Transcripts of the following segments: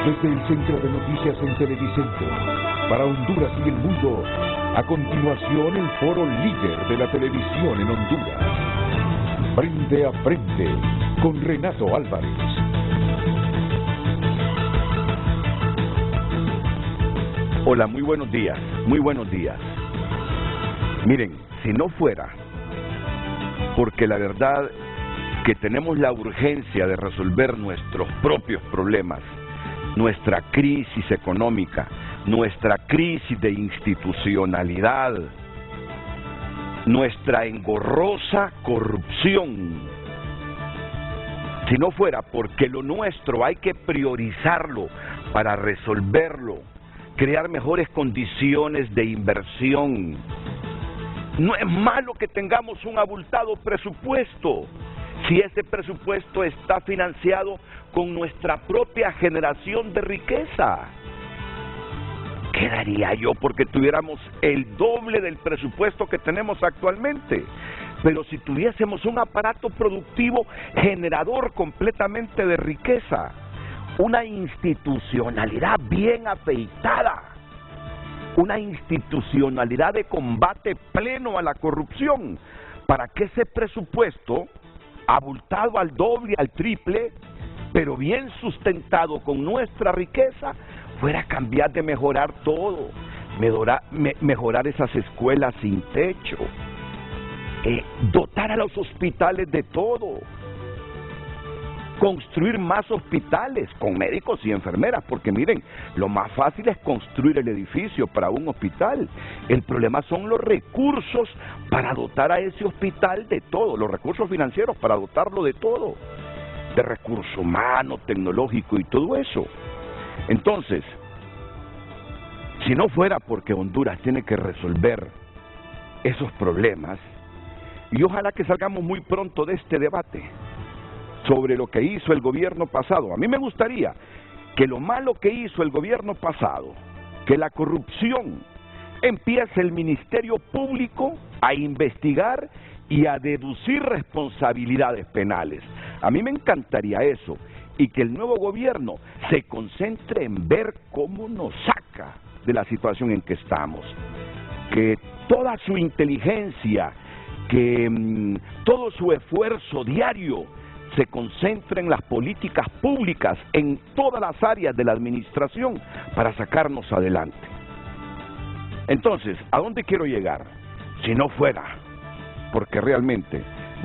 Desde el Centro de Noticias en Televicentro, para Honduras y el mundo, a continuación el foro líder de la televisión en Honduras. Frente a frente, con Renato Álvarez. Hola, muy buenos días, muy buenos días. Miren, si no fuera porque la verdad que tenemos la urgencia de resolver nuestros propios problemas, nuestra crisis económica, nuestra crisis de institucionalidad, nuestra engorrosa corrupción, si no fuera porque lo nuestro hay que priorizarlo para resolverlo, crear mejores condiciones de inversión. No es malo que tengamos un abultado presupuesto, si ese presupuesto está financiado con nuestra propia generación de riqueza. ¿Qué daría yo porque tuviéramos el doble del presupuesto que tenemos actualmente? Pero si tuviésemos un aparato productivo generador completamente de riqueza, una institucionalidad bien afeitada, una institucionalidad de combate pleno a la corrupción, para que ese presupuesto, abultado al doble, al triple, pero bien sustentado con nuestra riqueza, fuera a cambiar de mejorar todo, mejorar esas escuelas sin techo, dotar a los hospitales de todo, construir más hospitales con médicos y enfermeras, porque miren, lo más fácil es construir el edificio para un hospital. El problema son los recursos para dotar a ese hospital de todo, los recursos financieros para dotarlo de todo, de recurso humano, tecnológico y todo eso. Entonces, si no fuera porque Honduras tiene que resolver esos problemas, y ojalá que salgamos muy pronto de este debate sobre lo que hizo el gobierno pasado. A mí me gustaría que lo malo que hizo el gobierno pasado, que la corrupción, empiece el Ministerio Público a investigar y a deducir responsabilidades penales. A mí me encantaría eso, y que el nuevo gobierno se concentre en ver cómo nos saca de la situación en que estamos, que toda su inteligencia, que todo su esfuerzo diario se concentra en las políticas públicas en todas las áreas de la administración para sacarnos adelante. Entonces, ¿a dónde quiero llegar? Si no fuera porque realmente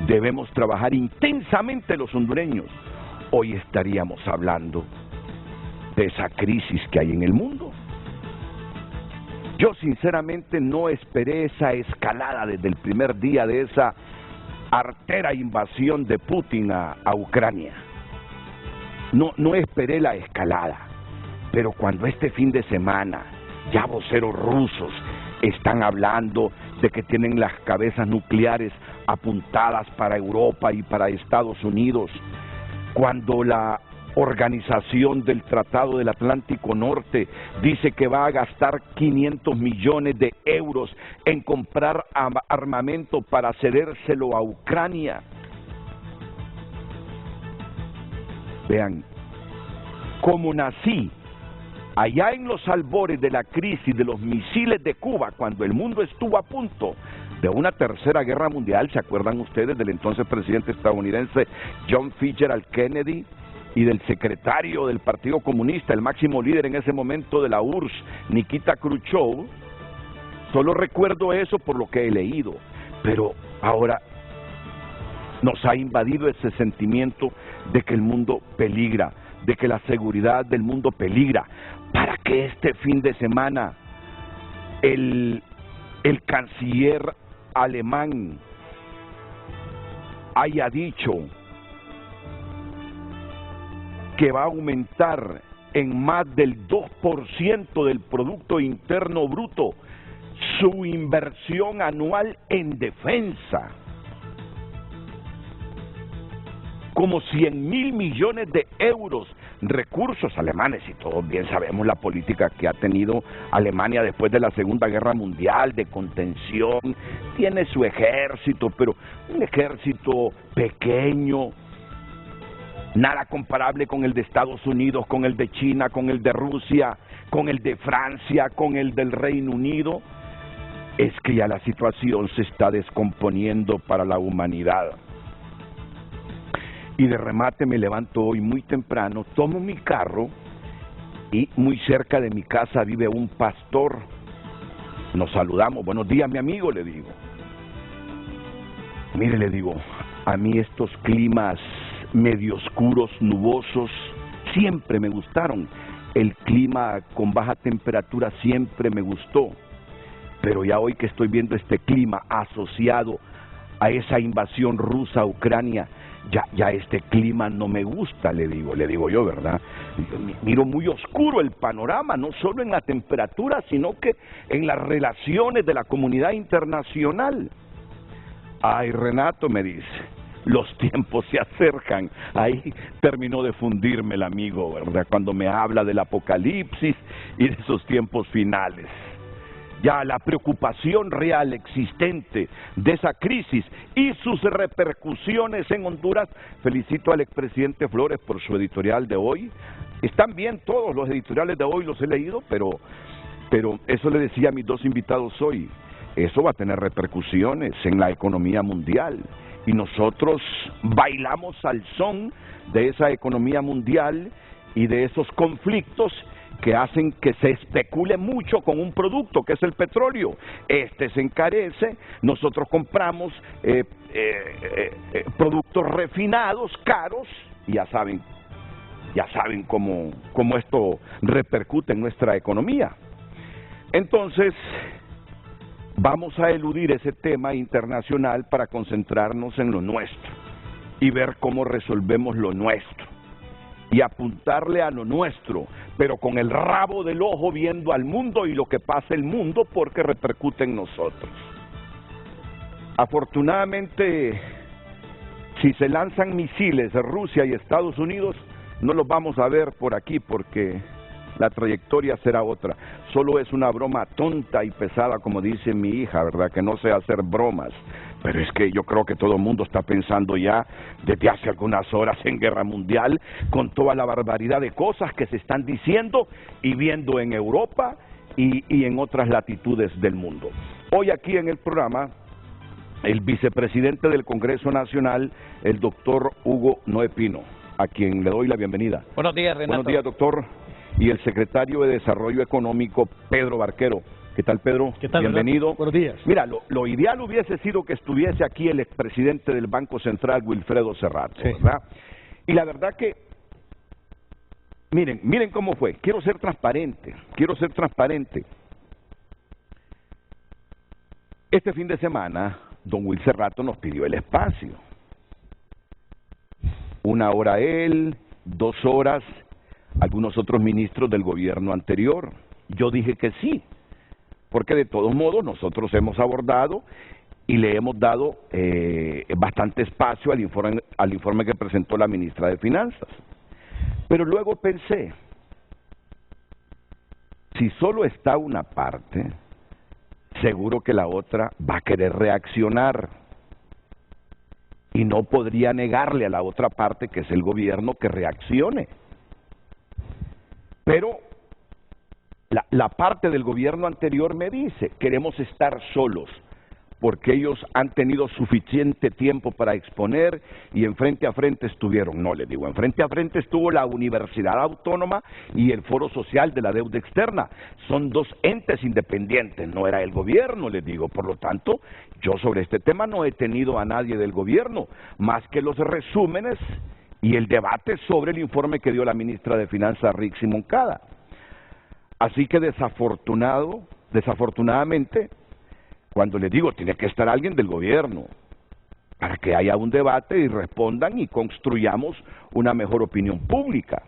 debemos trabajar intensamente los hondureños, hoy estaríamos hablando de esa crisis que hay en el mundo. Yo sinceramente no esperé esa escalada desde el primer día de esa artera invasión de Putin a Ucrania. No esperé la escalada, pero cuando este fin de semana ya voceros rusos están hablando de que tienen las cabezas nucleares apuntadas para Europa y para Estados Unidos, cuando la Organización del Tratado del Atlántico Norte dice que va a gastar 500 millones de euros en comprar armamento para cedérselo a Ucrania. Vean, como nací allá en los albores de la crisis de los misiles de Cuba, cuando el mundo estuvo a punto de una tercera guerra mundial, ¿se acuerdan ustedes del entonces presidente estadounidense John Fitzgerald Kennedy y del secretario del Partido Comunista, el máximo líder en ese momento de la URSS, Nikita Khrushchev? Solo recuerdo eso por lo que he leído, pero ahora nos ha invadido ese sentimiento de que el mundo peligra, de que la seguridad del mundo peligra, para que este fin de semana el canciller alemán haya dicho que va a aumentar en más del 2% del Producto Interno Bruto su inversión anual en defensa, como 100.000 millones de euros, recursos alemanes, y todos bien sabemos la política que ha tenido Alemania después de la Segunda Guerra Mundial, de contención. Tiene su ejército, pero un ejército pequeño, nada comparable con el de Estados Unidos, con el de China, con el de Rusia, con el de Francia, con el del Reino Unido. Es que ya la situación se está descomponiendo para la humanidad. Y de remate me levanto hoy muy temprano, tomo mi carro y muy cerca de mi casa vive un pastor. Nos saludamos, buenos días mi amigo, le digo. Mire, le digo, a mí estos climas medio oscuros, nubosos, siempre me gustaron. El clima con baja temperatura siempre me gustó. Pero ya hoy que estoy viendo este clima asociado a esa invasión rusa a Ucrania, ya este clima no me gusta, le digo yo, ¿verdad? Miro muy oscuro el panorama, no solo en la temperatura, sino que en las relaciones de la comunidad internacional. Ay, Renato, me dice, los tiempos se acercan. Ahí terminó de fundirme el amigo, ¿verdad? Cuando me habla del apocalipsis y de esos tiempos finales. Ya la preocupación real existente de esa crisis y sus repercusiones en Honduras. Felicito al expresidente Flores por su editorial de hoy. Están bien todos los editoriales de hoy, los he leído, pero eso le decía a mis dos invitados hoy. Eso va a tener repercusiones en la economía mundial. Y nosotros bailamos al son de esa economía mundial y de esos conflictos que hacen que se especule mucho con un producto que es el petróleo. Este se encarece, nosotros compramos productos refinados, caros, y ya saben cómo esto repercute en nuestra economía. Entonces, vamos a eludir ese tema internacional para concentrarnos en lo nuestro y ver cómo resolvemos lo nuestro. Y apuntarle a lo nuestro, pero con el rabo del ojo viendo al mundo y lo que pasa en el mundo porque repercute en nosotros. Afortunadamente, si se lanzan misiles de Rusia y Estados Unidos, no los vamos a ver por aquí porque la trayectoria será otra. Solo es una broma tonta y pesada, como dice mi hija, ¿verdad? Que no sé hacer bromas. Pero es que yo creo que todo el mundo está pensando ya desde hace algunas horas en guerra mundial, con toda la barbaridad de cosas que se están diciendo y viendo en Europa y en otras latitudes del mundo. Hoy aquí en el programa, el vicepresidente del Congreso Nacional, el doctor Hugo Noé Pino, a quien le doy la bienvenida. Buenos días, Renato. Buenos días, doctor. Y el secretario de Desarrollo Económico, Pedro Barquero. ¿Qué tal, Pedro? ¿Qué tal, bienvenido. Renato? Buenos días. Mira, lo ideal hubiese sido que estuviese aquí el expresidente del Banco Central, Wilfredo Serrato, sí, ¿verdad? Y la verdad que, miren cómo fue. Quiero ser transparente. Este fin de semana, don Will Serrato nos pidió el espacio. 1 hora él, 2 horas algunos otros ministros del gobierno anterior. Yo dije que sí, porque de todos modos nosotros hemos abordado y le hemos dado bastante espacio al informe que presentó la ministra de Finanzas. Pero luego pensé, si solo está una parte, seguro que la otra va a querer reaccionar. Y no podría negarle a la otra parte, que es el gobierno, que reaccione. Pero la parte del gobierno anterior me dice, queremos estar solos, porque ellos han tenido suficiente tiempo para exponer y en frente a frente estuvieron. No, le digo, en frente a frente estuvo la Universidad Autónoma y el Foro Social de la Deuda Externa. Son 2 entes independientes, no era el gobierno, les digo. Por lo tanto, yo sobre este tema no he tenido a nadie del gobierno, más que los resúmenes y el debate sobre el informe que dio la ministra de Finanzas, Rixi Moncada. Así que desafortunadamente, cuando les digo, tiene que estar alguien del gobierno para que haya un debate y respondan y construyamos una mejor opinión pública.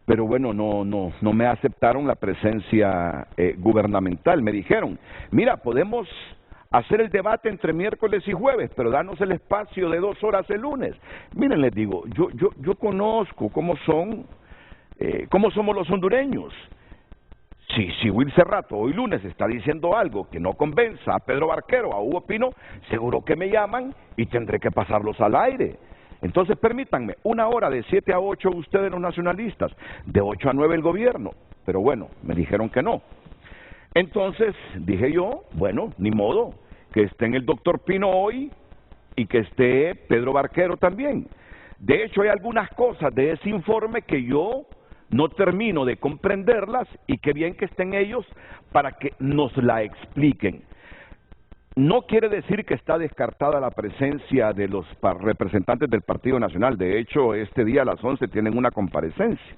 Pero bueno, no me aceptaron la presencia gubernamental. Me dijeron, mira, podemos hacer el debate entre miércoles y jueves, pero danos el espacio de 2 horas el lunes. Miren, les digo, yo conozco cómo somos los hondureños. Si Will Serrato hoy lunes está diciendo algo que no convenza a Pedro Barquero, a Hugo Pino, seguro que me llaman y tendré que pasarlos al aire. Entonces permítanme, 1 hora de 7 a 8 ustedes los nacionalistas, de 8 a 9 el gobierno, pero bueno, me dijeron que no. Entonces dije yo, bueno, ni modo, que esté el doctor Pino hoy y que esté Pedro Barquero también. De hecho, hay algunas cosas de ese informe que yo no termino de comprenderlas y qué bien que estén ellos para que nos la expliquen. No quiere decir que está descartada la presencia de los representantes del Partido Nacional. De hecho, este día a las 11 tienen una comparecencia.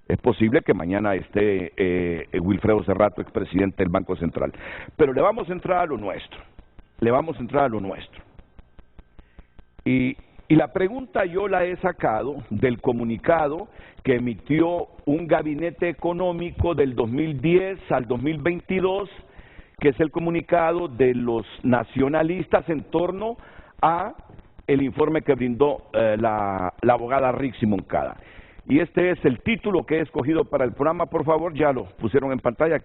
Es posible que mañana esté Wilfredo Cerrato, expresidente del Banco Central. Pero le vamos a entrar a lo nuestro. Y la pregunta yo la he sacado del comunicado que emitió un gabinete económico del 2010 al 2022, que es el comunicado de los nacionalistas en torno a el informe que brindó la abogada Rixi Moncada. Y este es el título que he escogido para el programa. Por favor, ya lo pusieron en pantalla.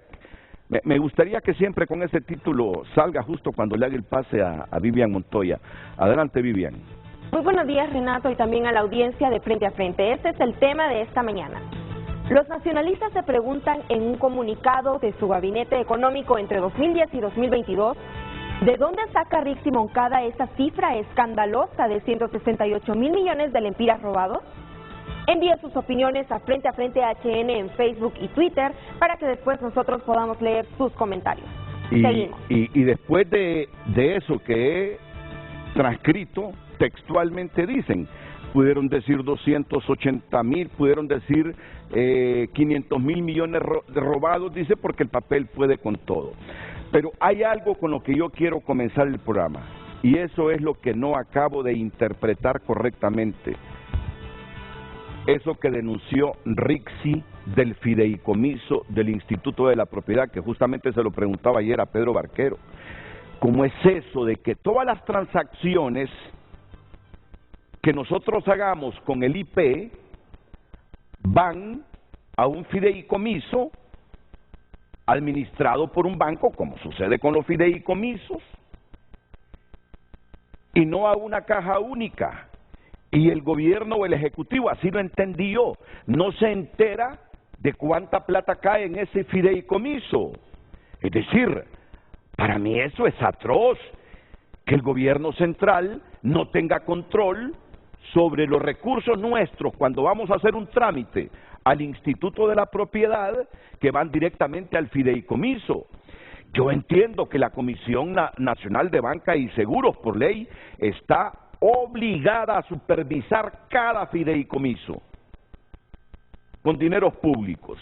Me gustaría que siempre con ese título salga justo cuando le haga el pase a Vivian Montoya. Adelante, Vivian. Muy buenos días, Renato, y también a la audiencia de Frente a Frente. Este es el tema de esta mañana. Los nacionalistas se preguntan en un comunicado de su gabinete económico entre 2010 y 2022, ¿de dónde saca Rixi Moncada esa cifra escandalosa de 168.000 millones de lempiras robados? Envíe sus opiniones a Frente HN en Facebook y Twitter para que después nosotros podamos leer sus comentarios. Seguimos. Y después de eso que he transcrito, textualmente dicen, pudieron decir 280.000, pudieron decir 500.000 millones robados, dice, porque el papel puede con todo. Pero hay algo con lo que yo quiero comenzar el programa, y eso es lo que no acabo de interpretar correctamente. Eso que denunció Rixi del fideicomiso del Instituto de la Propiedad, que justamente se lo preguntaba ayer a Pedro Barquero. ¿Cómo es eso de que todas las transacciones que nosotros hagamos con el IP van a un fideicomiso administrado por un banco, como sucede con los fideicomisos, y no a una caja única? Y el gobierno o el ejecutivo, así lo entendí yo, no se entera de cuánta plata cae en ese fideicomiso. Es decir, para mí eso es atroz, que el gobierno central no tenga control sobre los recursos nuestros cuando vamos a hacer un trámite al Instituto de la Propiedad, que van directamente al fideicomiso. Yo entiendo que la Comisión Nacional de Banca y Seguros, por ley, está obligada a supervisar cada fideicomiso con dineros públicos.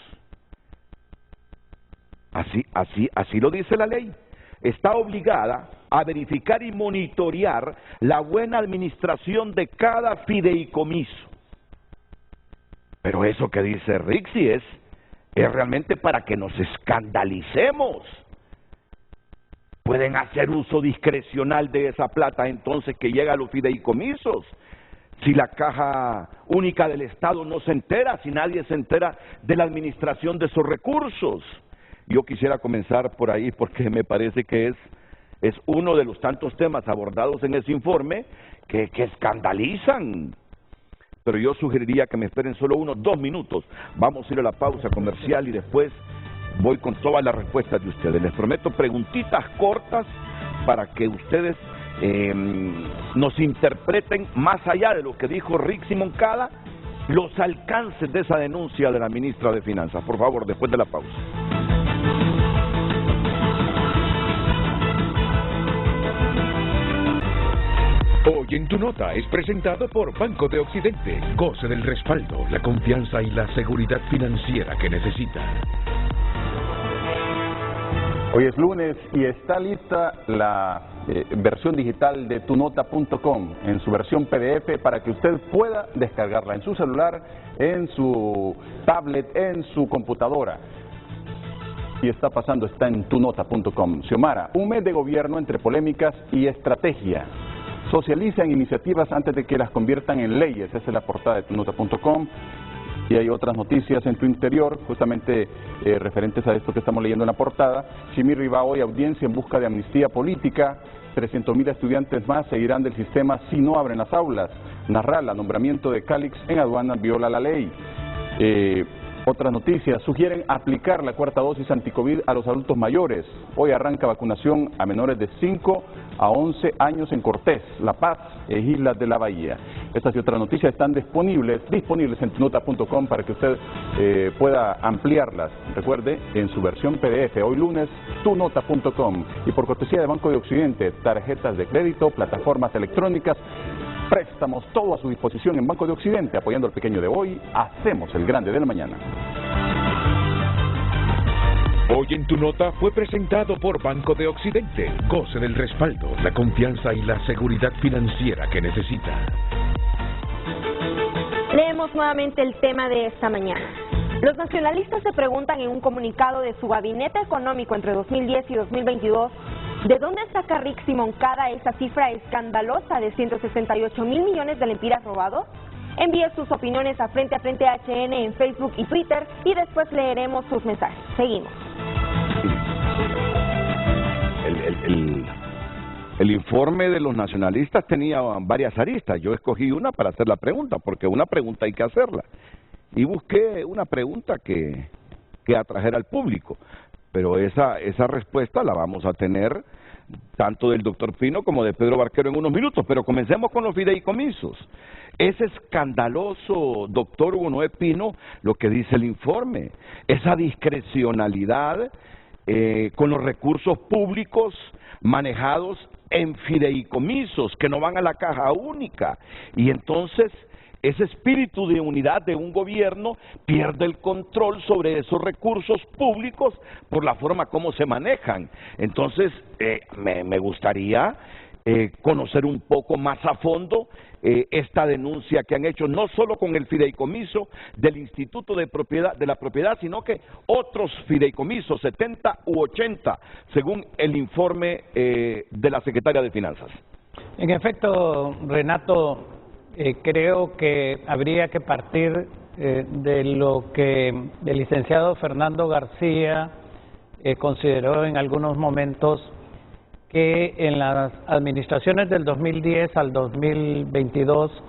Así lo dice la ley. Está obligada a verificar y monitorear la buena administración de cada fideicomiso. Pero eso que dice Rixi es realmente para que nos escandalicemos. Pueden hacer uso discrecional de esa plata entonces que llega a los fideicomisos. Si la caja única del Estado no se entera, si nadie se entera de la administración de esos recursos. Yo quisiera comenzar por ahí porque me parece que es uno de los tantos temas abordados en ese informe que escandalizan. Pero yo sugeriría que me esperen solo unos 2 minutos. Vamos a ir a la pausa comercial y después voy con todas las respuestas de ustedes. Les prometo preguntitas cortas para que ustedes nos interpreten más allá de lo que dijo Rixi Moncada, los alcances de esa denuncia de la ministra de Finanzas. Por favor, después de la pausa. Hoy en Tu Nota es presentado por Banco de Occidente. Goce del respaldo, la confianza y la seguridad financiera que necesita. Hoy es lunes y está lista la versión digital de tunota.com en su versión PDF para que usted pueda descargarla en su celular, en su tablet, en su computadora. Y está en tunota.com. Xiomara, un mes de gobierno entre polémicas y estrategia. Socializan iniciativas antes de que las conviertan en leyes. Esa es la portada de tunota.com. Y hay otras noticias en tu interior, justamente referentes a esto que estamos leyendo en la portada. Chimir va hoy a audiencia en busca de amnistía política. 300.000 estudiantes más seguirán del sistema si no abren las aulas. Narrala, nombramiento de Calix en aduanas viola la ley. Otras noticias, sugieren aplicar la cuarta dosis anticovid a los adultos mayores. Hoy arranca vacunación a menores de 5 a 11 años en Cortés, La Paz e Islas de la Bahía. Estas y otras noticias están disponibles en tunota.com para que usted pueda ampliarlas. Recuerde, en su versión PDF, hoy lunes, tunota.com. Y por cortesía de Banco de Occidente, tarjetas de crédito, plataformas electrónicas, préstamos, todo a su disposición en Banco de Occidente, apoyando al pequeño de hoy, hacemos el grande de la mañana. Hoy en Tu Nota fue presentado por Banco de Occidente. Goce del respaldo, la confianza y la seguridad financiera que necesita. Leemos nuevamente el tema de esta mañana. Los nacionalistas se preguntan en un comunicado de su gabinete económico entre 2010 y 2022, ¿de dónde saca Rick Moncada esa cifra escandalosa de 168.000 millones de lempiras robados? Envíe sus opiniones a Frente HN en Facebook y Twitter y después leeremos sus mensajes. Seguimos. El informe de los nacionalistas tenía varias aristas. Yo escogí una para hacer la pregunta, porque una pregunta hay que hacerla. Y busqué una pregunta que atrajera al público. Pero esa respuesta la vamos a tener tanto del doctor Pino como de Pedro Barquero en unos minutos. Pero comencemos con los fideicomisos. Es escandaloso, doctor Hugo Noé Pino, lo que dice el informe. Esa discrecionalidad con los recursos públicos manejados en fideicomisos que no van a la caja única. Y entonces ese espíritu de unidad de un gobierno pierde el control sobre esos recursos públicos por la forma como se manejan. Entonces, me gustaría conocer un poco más a fondo esta denuncia que han hecho, no solo con el fideicomiso del Instituto de la Propiedad, sino que otros fideicomisos, 70 u 80, según el informe de la Secretaria de Finanzas. En efecto, Renato, creo que habría que partir de lo que el licenciado Fernando García consideró en algunos momentos que en las administraciones del 2010 al 2022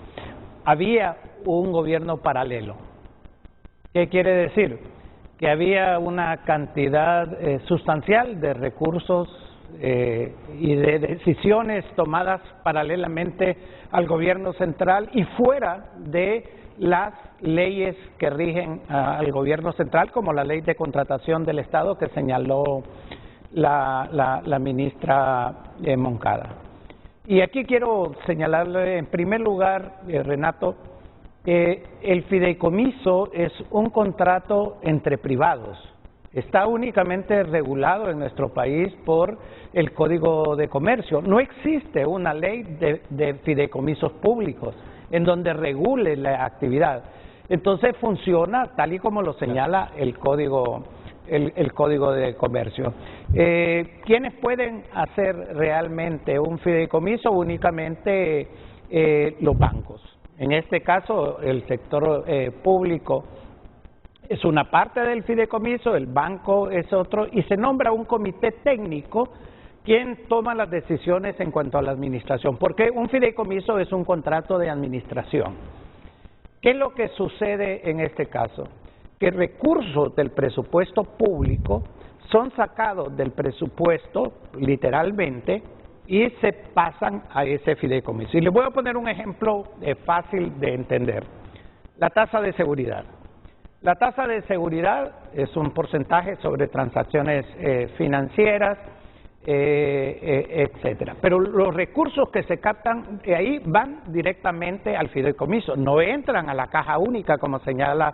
había un gobierno paralelo. ¿Qué quiere decir? Que había una cantidad sustancial de recursos y de decisiones tomadas paralelamente al gobierno central y fuera de las leyes que rigen al gobierno central, como la ley de contratación del Estado que señaló la ministra Moncada. Y aquí quiero señalarle en primer lugar, Renato, que el fideicomiso es un contrato entre privados. Está únicamente regulado en nuestro país por el Código de Comercio. No existe una ley de fideicomisos públicos en donde regule la actividad. Entonces funciona tal y como lo señala el Código de Comercio. ¿Quiénes pueden hacer realmente un fideicomiso? Únicamente los bancos. En este caso, el sector público es una parte del fideicomiso, el banco es otro, y se nombra un comité técnico quien toma las decisiones en cuanto a la administración, porque un fideicomiso es un contrato de administración. ¿Qué es lo que sucede en este caso? Que recursos del presupuesto público son sacados del presupuesto, literalmente, y se pasan a ese fideicomiso. Y les voy a poner un ejemplo fácil de entender. La tasa de seguridad. La tasa de seguridad es un porcentaje sobre transacciones financieras, etcétera. Pero los recursos que se captan de ahí van directamente al fideicomiso, no entran a la caja única como señala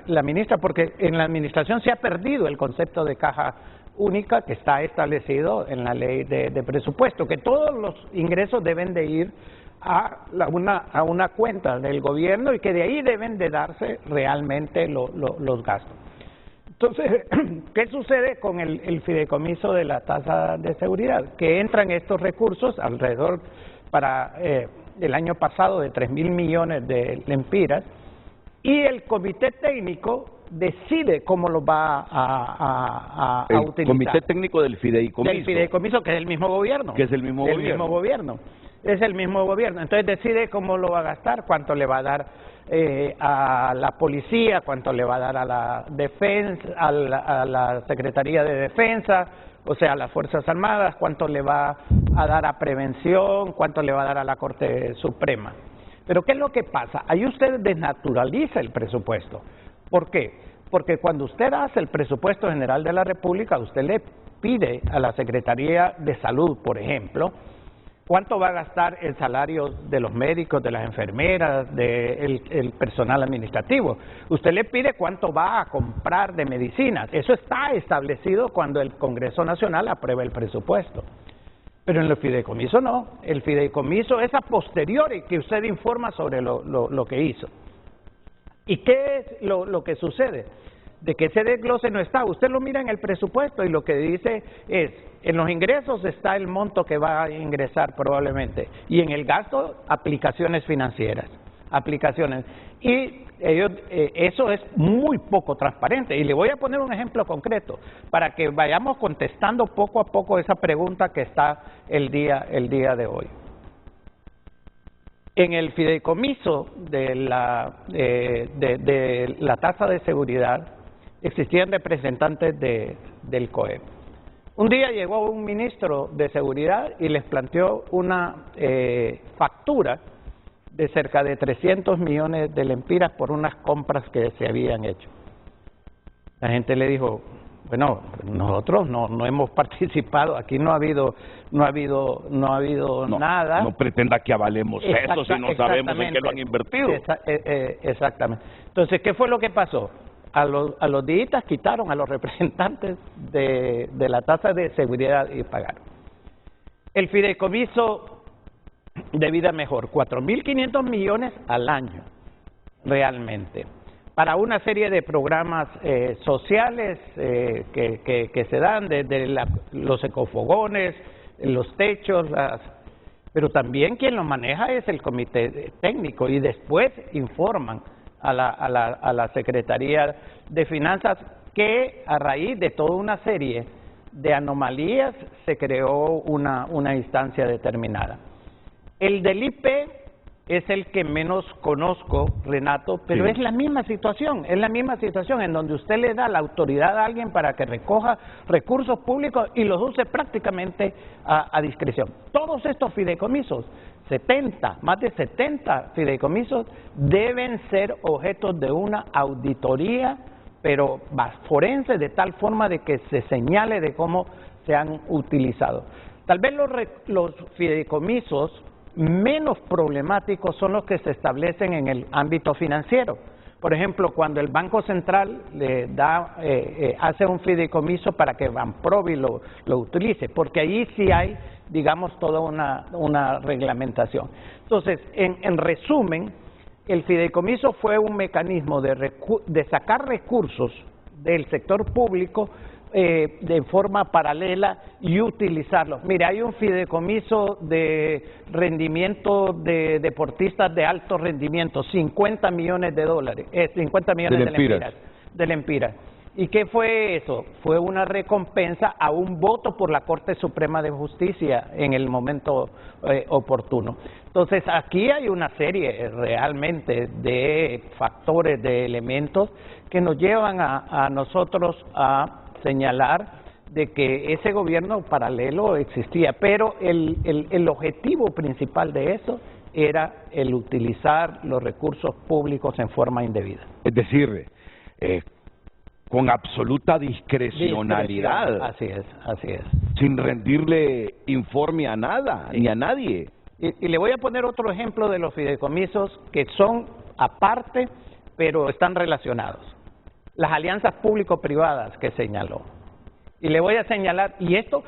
la ministra, porque en la administración se ha perdido el concepto de caja única que está establecido en la ley de presupuesto, que todos los ingresos deben de ir a una cuenta del gobierno y que de ahí deben de darse realmente los gastos. Entonces, ¿qué sucede con el fideicomiso de la tasa de seguridad? Que entran estos recursos alrededor para el año pasado de 3.000 millones de lempiras y el comité técnico decide cómo lo va a utilizar. El comité técnico del fideicomiso. Del fideicomiso, que es el mismo gobierno. Que es el mismo gobierno. es el mismo gobierno. Entonces decide cómo lo va a gastar, cuánto le va a dar a la policía, cuánto le va a dar a la defensa, a la Secretaría de Defensa, o sea, a las Fuerzas Armadas, cuánto le va a dar a prevención, cuánto le va a dar a la Corte Suprema. Pero ¿qué es lo que pasa? Ahí usted desnaturaliza el presupuesto. ¿Por qué? Porque cuando usted hace el presupuesto general de la República, usted le pide a la Secretaría de Salud, por ejemplo, cuánto va a gastar el salario de los médicos, de las enfermeras, del personal administrativo. Usted le pide cuánto va a comprar de medicinas. Eso está establecido cuando el Congreso Nacional aprueba el presupuesto. Pero en el fideicomiso no. El fideicomiso es a posteriori que usted informa sobre lo que hizo. ¿Y qué es lo que sucede? De que ese desglose no está. Usted lo mira en el presupuesto y lo que dice es, en los ingresos está el monto que va a ingresar probablemente, y en el gasto, aplicaciones financieras, aplicaciones. Y eso es muy poco transparente. Y le voy a poner un ejemplo concreto para que vayamos contestando poco a poco esa pregunta que está el día de hoy. En el fideicomiso de la tasa de seguridad existían representantes del COEP. Un día llegó un ministro de Seguridad y les planteó una factura de cerca de 300 millones de lempiras por unas compras que se habían hecho. La gente le dijo, bueno, nosotros no hemos participado, aquí no ha habido nada. No pretenda que avalemos eso si no sabemos en qué lo han invertido. Exactamente. Entonces, ¿qué fue lo que pasó? A los días quitaron a los representantes de la tasa de seguridad y pagaron. El fideicomiso de Vida Mejor, 4.500 millones al año, realmente, para una serie de programas sociales que se dan, desde los ecofogones, los techos, pero también quien lo maneja es el comité técnico y después informan a la Secretaría de Finanzas que a raíz de toda una serie de anomalías se creó una instancia determinada. El del IP es el que menos conozco, Renato, pero sí, es la misma situación en donde usted le da la autoridad a alguien para que recoja recursos públicos y los use prácticamente a discreción. Todos estos fideicomisos, más de 70 fideicomisos, deben ser objetos de una auditoría, pero forense, de tal forma de que se señale de cómo se han utilizado. Tal vez los fideicomisos menos problemáticos son los que se establecen en el ámbito financiero. Por ejemplo, cuando el Banco Central le hace un fideicomiso para que Banprovi lo utilice, porque ahí sí hay, digamos, toda una reglamentación. Entonces, en resumen, el fideicomiso fue un mecanismo de sacar recursos del sector público de forma paralela y utilizarlos. Mire, hay un fideicomiso de rendimiento de deportistas de alto rendimiento, 50 millones de dólares, 50 millones de lempiras. ¿Y qué fue eso? Fue una recompensa a un voto por la Corte Suprema de Justicia en el momento oportuno. Entonces, aquí hay una serie realmente de factores, de elementos que nos llevan a nosotros a señalar de que ese gobierno paralelo existía, pero el objetivo principal de eso era el utilizar los recursos públicos en forma indebida. Es decir, con absoluta discrecionalidad. Así es. Sin rendirle informe a nada, ni a nadie. Y le voy a poner otro ejemplo de los fideicomisos que son aparte, pero están relacionados. Las alianzas público-privadas que señaló. Y le voy a señalar, y esto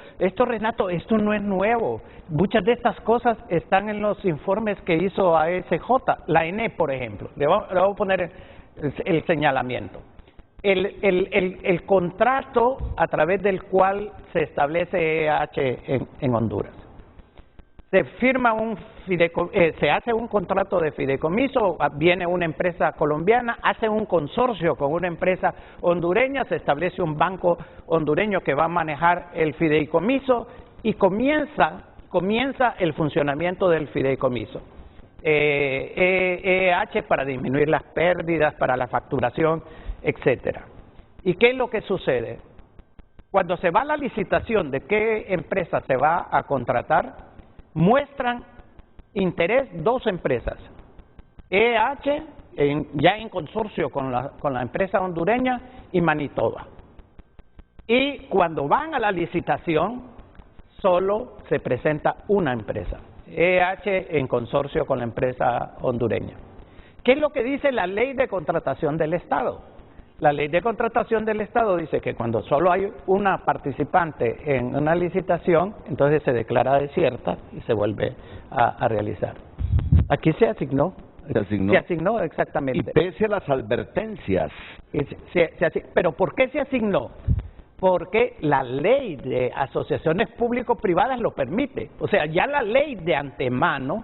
Renato, esto no es nuevo. Muchas de estas cosas están en los informes que hizo ASJ, la ENE, por ejemplo. Le voy a poner el señalamiento. El contrato a través del cual se establece EH en Honduras. Se firma se hace un contrato de fideicomiso, viene una empresa colombiana, hace un consorcio con una empresa hondureña, se establece un banco hondureño que va a manejar el fideicomiso y comienza comienza el funcionamiento del fideicomiso. EH para disminuir las pérdidas, para la facturación, etcétera. ¿Y qué es lo que sucede? Cuando se va a la licitación de qué empresa se va a contratar, muestran interés dos empresas, EH, ya en consorcio con la empresa hondureña, y Manitoba. Y cuando van a la licitación, solo se presenta una empresa, EH en consorcio con la empresa hondureña. ¿Qué es lo que dice la Ley de Contratación del Estado? La Ley de Contratación del Estado dice que cuando solo hay una participante en una licitación, entonces se declara desierta y se vuelve a realizar. Aquí se asignó. Se asignó. Se asignó, exactamente. Y pese a las advertencias. Pero ¿por qué se asignó? Porque la ley de asociaciones público-privadas lo permite. O sea, ya la ley de antemano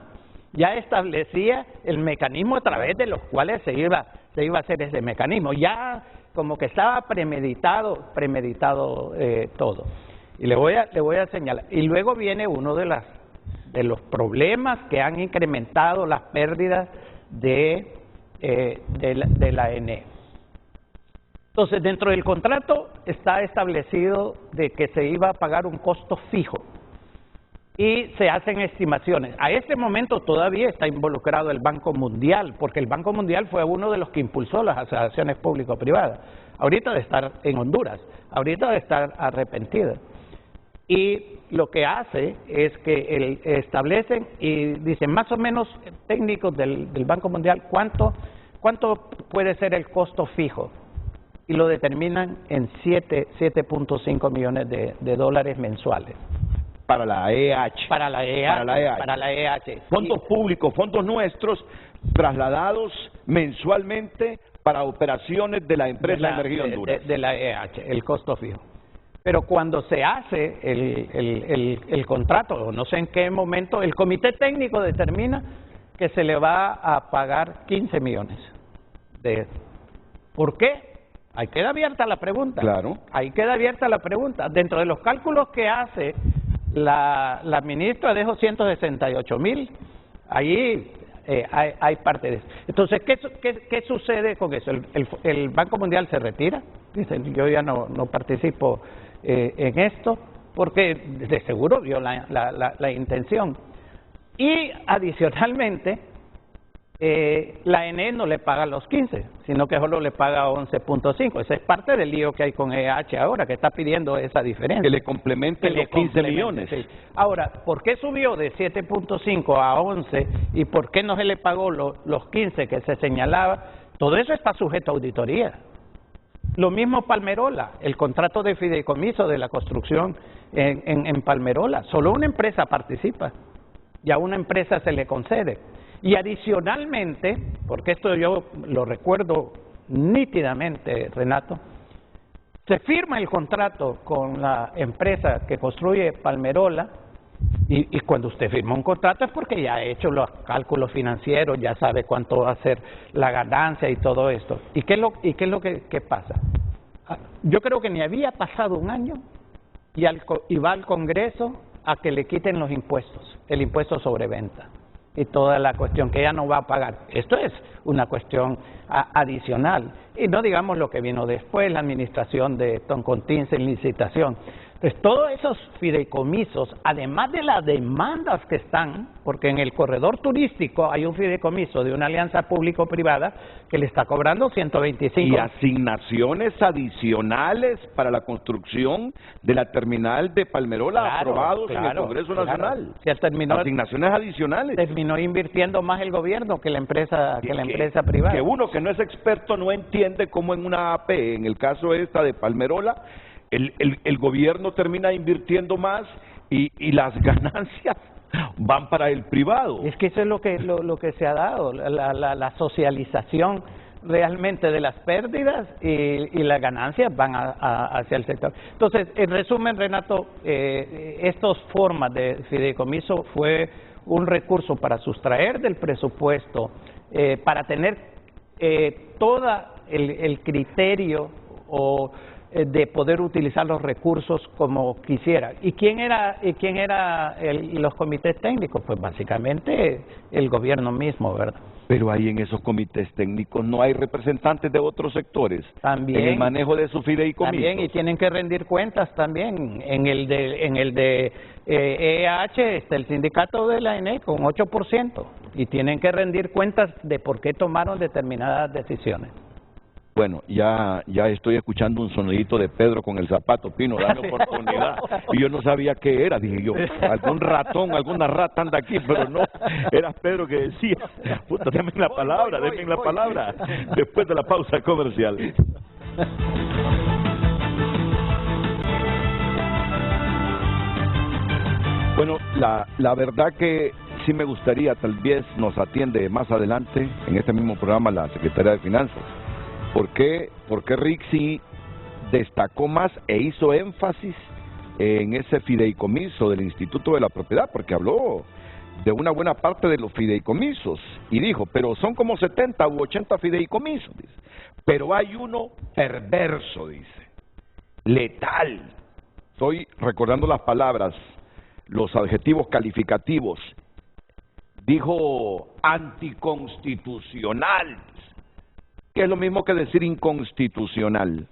ya establecía el mecanismo a través de los cuales se iba a hacer ese mecanismo. Ya como que estaba premeditado todo. Y le voy a señalar. Y luego viene uno de los problemas que han incrementado las pérdidas de la ENE. Entonces, dentro del contrato está establecido de que se iba a pagar un costo fijo y se hacen estimaciones. A este momento todavía está involucrado el Banco Mundial, porque el Banco Mundial fue uno de los que impulsó las asociaciones público-privadas. Ahorita de estar en Honduras, ahorita de estar arrepentido. Y lo que hace es que establecen y dicen más o menos técnicos del Banco Mundial cuánto puede ser el costo fijo. Y lo determinan en 7.5 millones de dólares mensuales. Para la EH. Para la EH. Fondos públicos, fondos nuestros, trasladados mensualmente para operaciones de la empresa Energía Honduras. De la EH, el costo fijo. Pero cuando se hace el contrato, no sé en qué momento, el comité técnico determina que se le va a pagar 15 millones. ¿Por qué? Ahí queda abierta la pregunta. Claro. Ahí queda abierta la pregunta. Dentro de los cálculos que hace la ministra de esos 168,000, ahí hay parte de eso. Entonces, ¿qué sucede con eso? El Banco Mundial se retira, dice, yo ya no participo en esto, porque de seguro vio la intención. Y adicionalmente, la ENE no le paga los 15, sino que solo le paga 11.5. Esa es parte del lío que hay con EH ahora, que está pidiendo esa diferencia. Que le complemente los 15 millones. Sí. Ahora, ¿por qué subió de 7.5 a 11 y por qué no se le pagó los 15 que se señalaba? Todo eso está sujeto a auditoría. Lo mismo Palmerola, el contrato de fideicomiso de la construcción en Palmerola. Solo una empresa participa y a una empresa se le concede. Y adicionalmente, porque esto yo lo recuerdo nítidamente, Renato, se firma el contrato con la empresa que construye Palmerola y cuando usted firma un contrato es porque ya ha hecho los cálculos financieros, ya sabe cuánto va a ser la ganancia y todo esto. ¿Y qué es lo que pasa? Yo creo que ni había pasado un año y va al Congreso a que le quiten los impuestos, el impuesto sobre venta. Y toda la cuestión que ella no va a pagar. Esto es una cuestión adicional. Y no digamos lo que vino después, la administración de Toncontín sin licitación. Entonces, todos esos fideicomisos, además de las demandas que están, porque en el corredor turístico hay un fideicomiso de una alianza público-privada que le está cobrando 125. Y asignaciones adicionales para la construcción de la terminal de Palmerola, aprobados en el Congreso Nacional. Asignaciones adicionales. Terminó invirtiendo más el gobierno que la empresa privada. Que uno que no es experto no entiende cómo en una AP, en el caso esta de Palmerola, el gobierno termina invirtiendo más y las ganancias van para el privado. Es que eso es lo que se ha dado, la socialización realmente de las pérdidas y las ganancias van hacia el sector. Entonces, en resumen, Renato, estas formas de fideicomiso fue un recurso para sustraer del presupuesto, para tener todo el criterio o de poder utilizar los recursos como quisiera. ¿Y quién era los comités técnicos? Pues básicamente el gobierno mismo, ¿verdad? Pero ahí en esos comités técnicos no hay representantes de otros sectores También, en el manejo de sus fideicomisos. También, y tienen que rendir cuentas también. En el de EH está el sindicato de la ENE con 8%, y tienen que rendir cuentas de por qué tomaron determinadas decisiones. Bueno, ya estoy escuchando un sonidito de Pedro con el zapato. Pino, dame oportunidad. Y yo no sabía qué era, dije yo. Algún ratón, alguna rata anda aquí, pero no. Era Pedro que decía, puta, denme la palabra, denme la palabra. Después de la pausa comercial. Bueno, la verdad que sí me gustaría, tal vez nos atiende más adelante en este mismo programa la Secretaría de Finanzas. ¿Por qué Rixi destacó más e hizo énfasis en ese fideicomiso del Instituto de la Propiedad? Porque habló de una buena parte de los fideicomisos y dijo, pero son como 70 u 80 fideicomisos, dice. Pero hay uno perverso, dice, letal. Estoy recordando las palabras, los adjetivos calificativos. Dijo anticonstitucional, que es lo mismo que decir inconstitucional.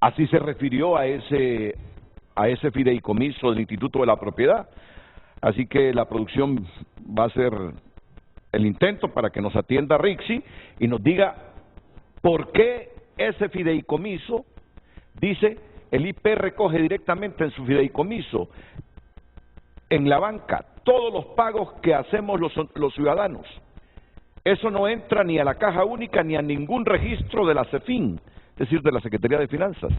Así se refirió a ese fideicomiso del Instituto de la Propiedad. Así que la producción va a hacer el intento para que nos atienda Rixi y nos diga por qué ese fideicomiso, dice, el IP recoge directamente en su fideicomiso, en la banca, todos los pagos que hacemos los ciudadanos. Eso no entra ni a la Caja Única ni a ningún registro de la CEFIN, es decir, de la Secretaría de Finanzas.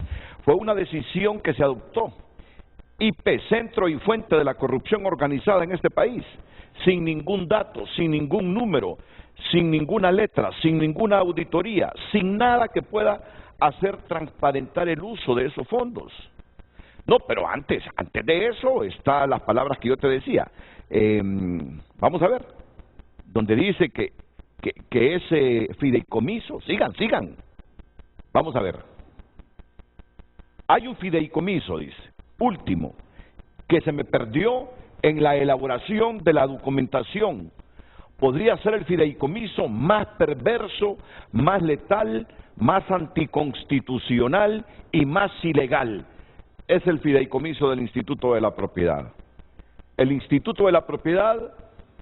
Fue una decisión que se adoptó. IP, centro y fuente de la corrupción organizada en este país, sin ningún dato, sin ningún número, sin ninguna letra, sin ninguna auditoría, sin nada que pueda hacer transparentar el uso de esos fondos. No, pero antes de eso están las palabras que yo te decía. Vamos a ver, donde dice que ese fideicomiso, sigan, vamos a ver. Hay un fideicomiso, dice, último, que se me perdió en la elaboración de la documentación. Podría ser el fideicomiso más perverso, más letal, más anticonstitucional y más ilegal. Es el fideicomiso del Instituto de la Propiedad. El Instituto de la Propiedad,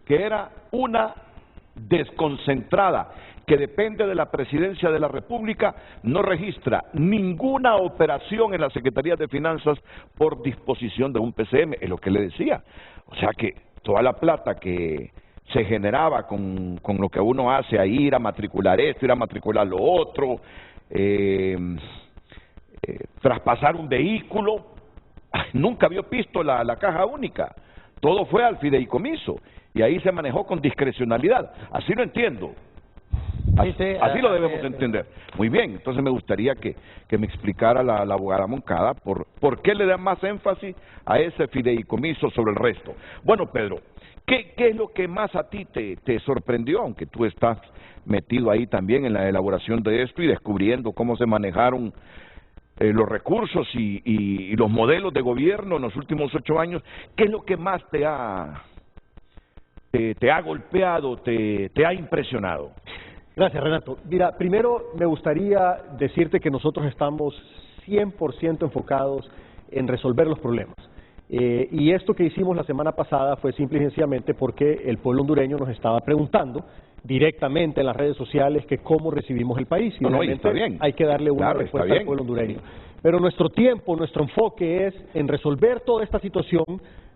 que era una desconcentrada, que depende de la Presidencia de la República, no registra ninguna operación en la Secretaría de Finanzas por disposición de un PCM, es lo que le decía. O sea que toda la plata que se generaba con lo que uno hace, a ir a matricular esto, ir a matricular lo otro, traspasar un vehículo, nunca había visto la Caja Única, todo fue al fideicomiso y ahí se manejó con discrecionalidad. Así lo entiendo. Así lo debemos entender. Muy bien, entonces me gustaría que me explicara la abogada Moncada por qué le da más énfasis a ese fideicomiso sobre el resto. Bueno, Pedro, ¿qué es lo que más a ti te sorprendió, aunque tú estás metido ahí también en la elaboración de esto y descubriendo cómo se manejaron los recursos y los modelos de gobierno en los últimos 8 años? ¿Qué es lo que más te ha golpeado, te ha impresionado? Gracias, Renato. Mira, primero me gustaría decirte que nosotros estamos 100% enfocados en resolver los problemas. Y esto que hicimos la semana pasada fue simple y sencillamente porque el pueblo hondureño nos estaba preguntando directamente en las redes sociales que cómo recibimos el país. Y está bien. Hay que darle una respuesta al pueblo hondureño. Pero nuestro tiempo, nuestro enfoque es en resolver toda esta situación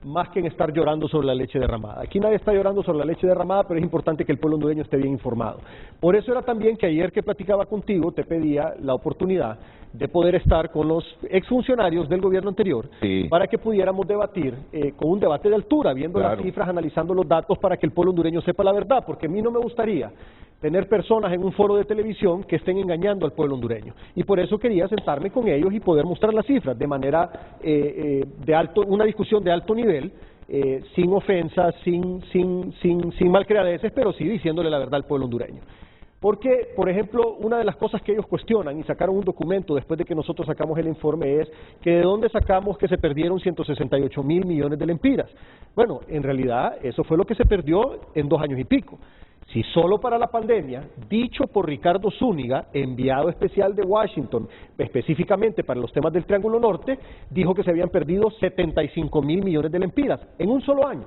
más que en estar llorando sobre la leche derramada. Aquí nadie está llorando sobre la leche derramada, pero es importante que el pueblo hondureño esté bien informado. Por eso era también que ayer que platicaba contigo te pedía la oportunidad de poder estar con los exfuncionarios del gobierno anterior, sí, para que pudiéramos debatir con un debate de altura, viendo las cifras, analizando los datos para que el pueblo hondureño sepa la verdad, porque a mí no me gustaría tener personas en un foro de televisión que estén engañando al pueblo hondureño. Y por eso quería sentarme con ellos y poder mostrar las cifras de manera una discusión de alto nivel, sin ofensas, sin malcriadeces, pero sí diciéndole la verdad al pueblo hondureño. Porque, por ejemplo, una de las cosas que ellos cuestionan y sacaron un documento después de que nosotros sacamos el informe es que de dónde sacamos que se perdieron 168.000 millones de lempiras. Bueno, en realidad eso fue lo que se perdió en 2 años y pico. Si solo para la pandemia, dicho por Ricardo Zúñiga, enviado especial de Washington, específicamente para los temas del Triángulo Norte, dijo que se habían perdido 75.000 millones de lempiras en un solo año.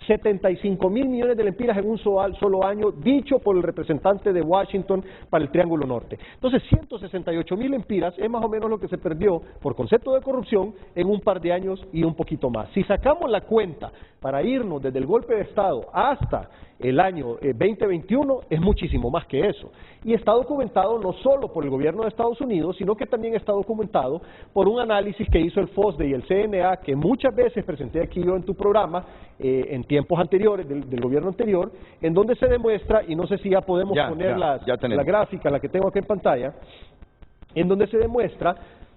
75.000 millones de lempiras en un solo año, dicho por el representante de Washington para el Triángulo Norte. Entonces, 168.000 lempiras es más o menos lo que se perdió por concepto de corrupción en un par de años y un poquito más. Si sacamos la cuenta para irnos desde el golpe de Estado hasta el año 2021, es muchísimo más que eso. Y está documentado no solo por el gobierno de Estados Unidos, sino que también está documentado por un análisis que hizo el FOSDE y el CNA, que muchas veces presenté aquí yo en tu programa, en tiempos anteriores, del gobierno anterior, en donde se demuestra, y no sé si ya podemos poner la gráfica, la que tengo aquí en pantalla, en donde se demuestra.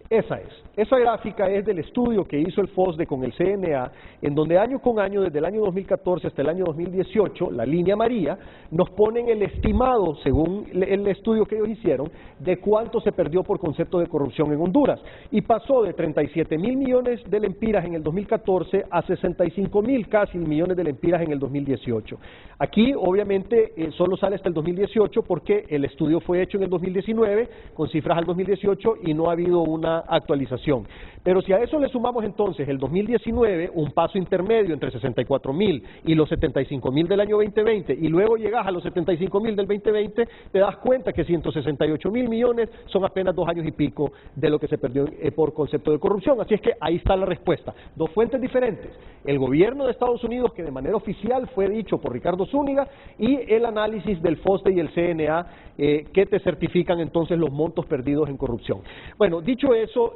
Esa gráfica es del estudio que hizo el FOSDE con el CNA, en donde año con año, desde el año 2014 hasta el año 2018, la línea amarilla, nos ponen el estimado, según el estudio que ellos hicieron, de cuánto se perdió por concepto de corrupción en Honduras. Y pasó de 37.000 millones de lempiras en el 2014 a 65.000 casi millones de lempiras en el 2018. Aquí, obviamente, solo sale hasta el 2018 porque el estudio fue hecho en el 2019, con cifras al 2018, y no ha habido una actualización. Pero si a eso le sumamos entonces el 2019, un paso intermedio entre 64.000 y los 75.000 del año 2020, y luego llegas a los 75.000 del 2020, te das cuenta que 168.000 millones son apenas 2 años y pico de lo que se perdió por concepto de corrupción. Así es que ahí está la respuesta. 2 fuentes diferentes. El gobierno de Estados Unidos, que de manera oficial fue dicho por Ricardo Zúñiga, y el análisis del FOSDE y el CNA, que te certifican entonces los montos perdidos en corrupción. Bueno, dicho eso,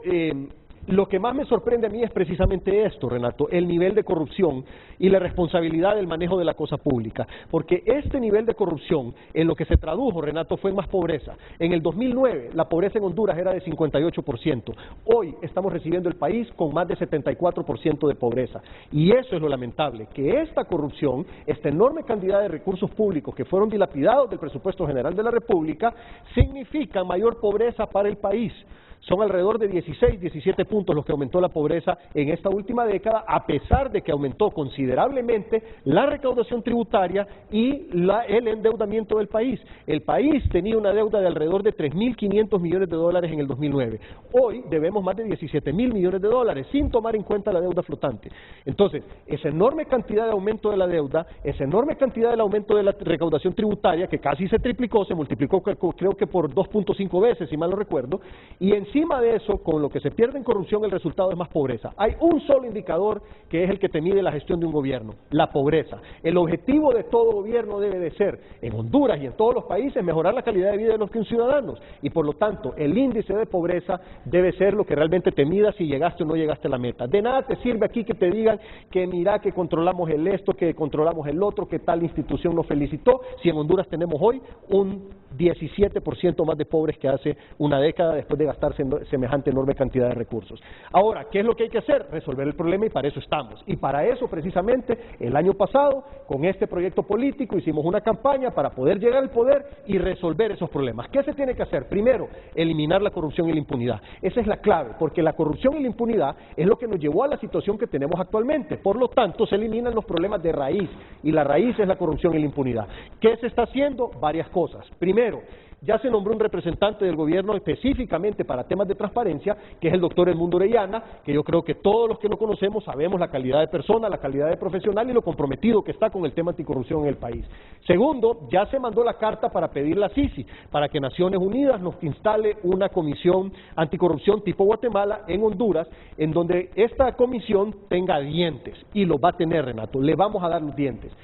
lo que más me sorprende a mí es precisamente esto, Renato, el nivel de corrupción y la responsabilidad del manejo de la cosa pública, porque este nivel de corrupción en lo que se tradujo, Renato, fue en más pobreza. En el 2009 la pobreza en Honduras era de 58%, hoy estamos recibiendo el país con más de 74% de pobreza, y eso es lo lamentable, que esta corrupción, esta enorme cantidad de recursos públicos que fueron dilapidados del presupuesto general de la República, significa mayor pobreza para el país. Son alrededor de 16, 17 puntos los que aumentó la pobreza en esta última década, a pesar de que aumentó considerablemente la recaudación tributaria y el endeudamiento del país. El país tenía una deuda de alrededor de 3.500 millones de dólares en el 2009. Hoy debemos más de 17.000 millones de dólares, sin tomar en cuenta la deuda flotante. Entonces, esa enorme cantidad de aumento de la deuda, esa enorme cantidad del aumento de la recaudación tributaria, que casi se triplicó, se multiplicó creo que por 2.5 veces, si mal no recuerdo, y encima de eso, con lo que se pierde en corrupción, el resultado es más pobreza. Hay un solo indicador que es el que te mide la gestión de un gobierno, la pobreza. El objetivo de todo gobierno debe de ser, en Honduras y en todos los países, mejorar la calidad de vida de los ciudadanos, y por lo tanto, el índice de pobreza debe ser lo que realmente te mida si llegaste o no llegaste a la meta. De nada te sirve aquí que te digan que mira que controlamos el esto, que controlamos el otro, que tal institución nos felicitó, si en Honduras tenemos hoy un 17% más de pobres que hace una década después de gastarse semejante enorme cantidad de recursos. Ahora, ¿qué es lo que hay que hacer? Resolver el problema, y para eso estamos. Y para eso, precisamente, el año pasado, con este proyecto político, hicimos una campaña para poder llegar al poder y resolver esos problemas. ¿Qué se tiene que hacer? Primero, eliminar la corrupción y la impunidad. Esa es la clave, porque la corrupción y la impunidad es lo que nos llevó a la situación que tenemos actualmente. Por lo tanto, se eliminan los problemas de raíz, y la raíz es la corrupción y la impunidad. ¿Qué se está haciendo? Varias cosas. Primero, ya se nombró un representante del gobierno específicamente para temas de transparencia, que es el doctor Edmundo Orellana, que yo creo que todos los que lo conocemos sabemos la calidad de persona, la calidad de profesional y lo comprometido que está con el tema anticorrupción en el país. Segundo, ya se mandó la carta para pedir la CICI, para que Naciones Unidas nos instale una comisión anticorrupción tipo Guatemala en Honduras, en donde esta comisión tenga dientes, y lo va a tener, Renato, le vamos a dar los dientes.